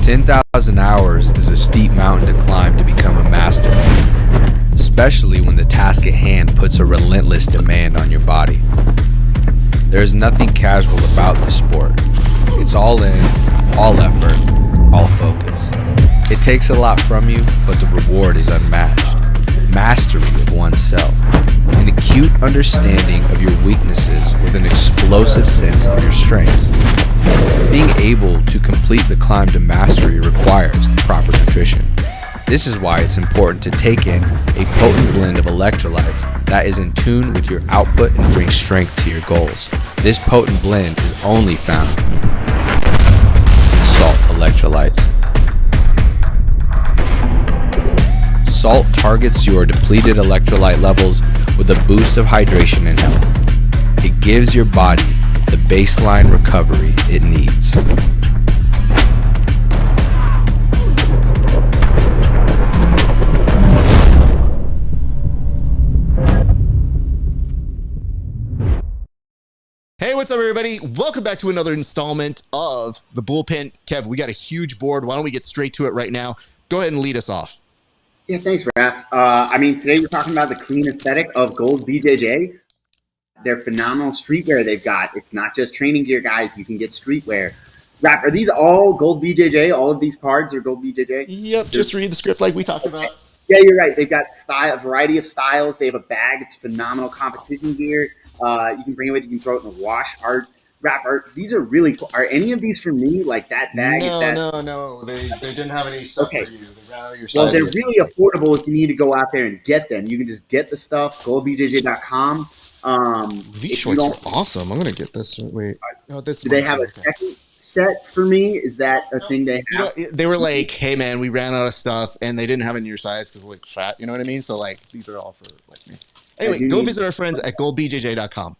10,000 hours is a steep mountain to climb to become a master, especially when the task at hand puts a relentless demand on your body. There is nothing casual about this sport. It's all in, all effort, all focus. It takes a lot from you, but the reward is unmatched. Mastery of oneself, an acute understanding of your weaknesses with an explosive sense of your strengths. Being able to complete the climb to mastery requires the proper nutrition. This is why it's important to take in a potent blend of electrolytes that is in tune with your output and brings strength to your goals. This potent blend is only found in salt electrolytes. Salt targets your depleted electrolyte levels with a boost of hydration and health. It gives your body the baseline recovery it needs. What's up, everybody? Welcome back to another installment of the Bullpen. Kev, we got a huge board. Why don't we get straight to it right now? Go ahead and lead us off. Yeah, thanks, Raf. Today we're talking about the clean aesthetic of Gold BJJ. They're phenomenal streetwear they've got. It's not just training gear, guys. You can get streetwear. Raf, are these all Gold BJJ? All of these cards are Gold BJJ? Yep, just read the script like we talked about. Yeah, you're right. They've got a variety of styles. They have a bag. It's phenomenal competition gear. You can bring it with. You can throw it in the wash. Raf, these are really cool. Are any of these for me? Like that bag? No. They didn't have any stuff for you. They ran out of your Well, they're sizes. really affordable if you need to go out there and get them. You can just get the stuff, goldbjj.com. These shorts are awesome. I'm going to get this. Wait. Oh, this. Do they have a second set for me? Is that a thing they have? You know, they were like, hey, man, we ran out of stuff, and they didn't have it in your size because like fat. You know what I mean? So, like, these are all for like me. Anyway, go visit our friends at goldbjj.com.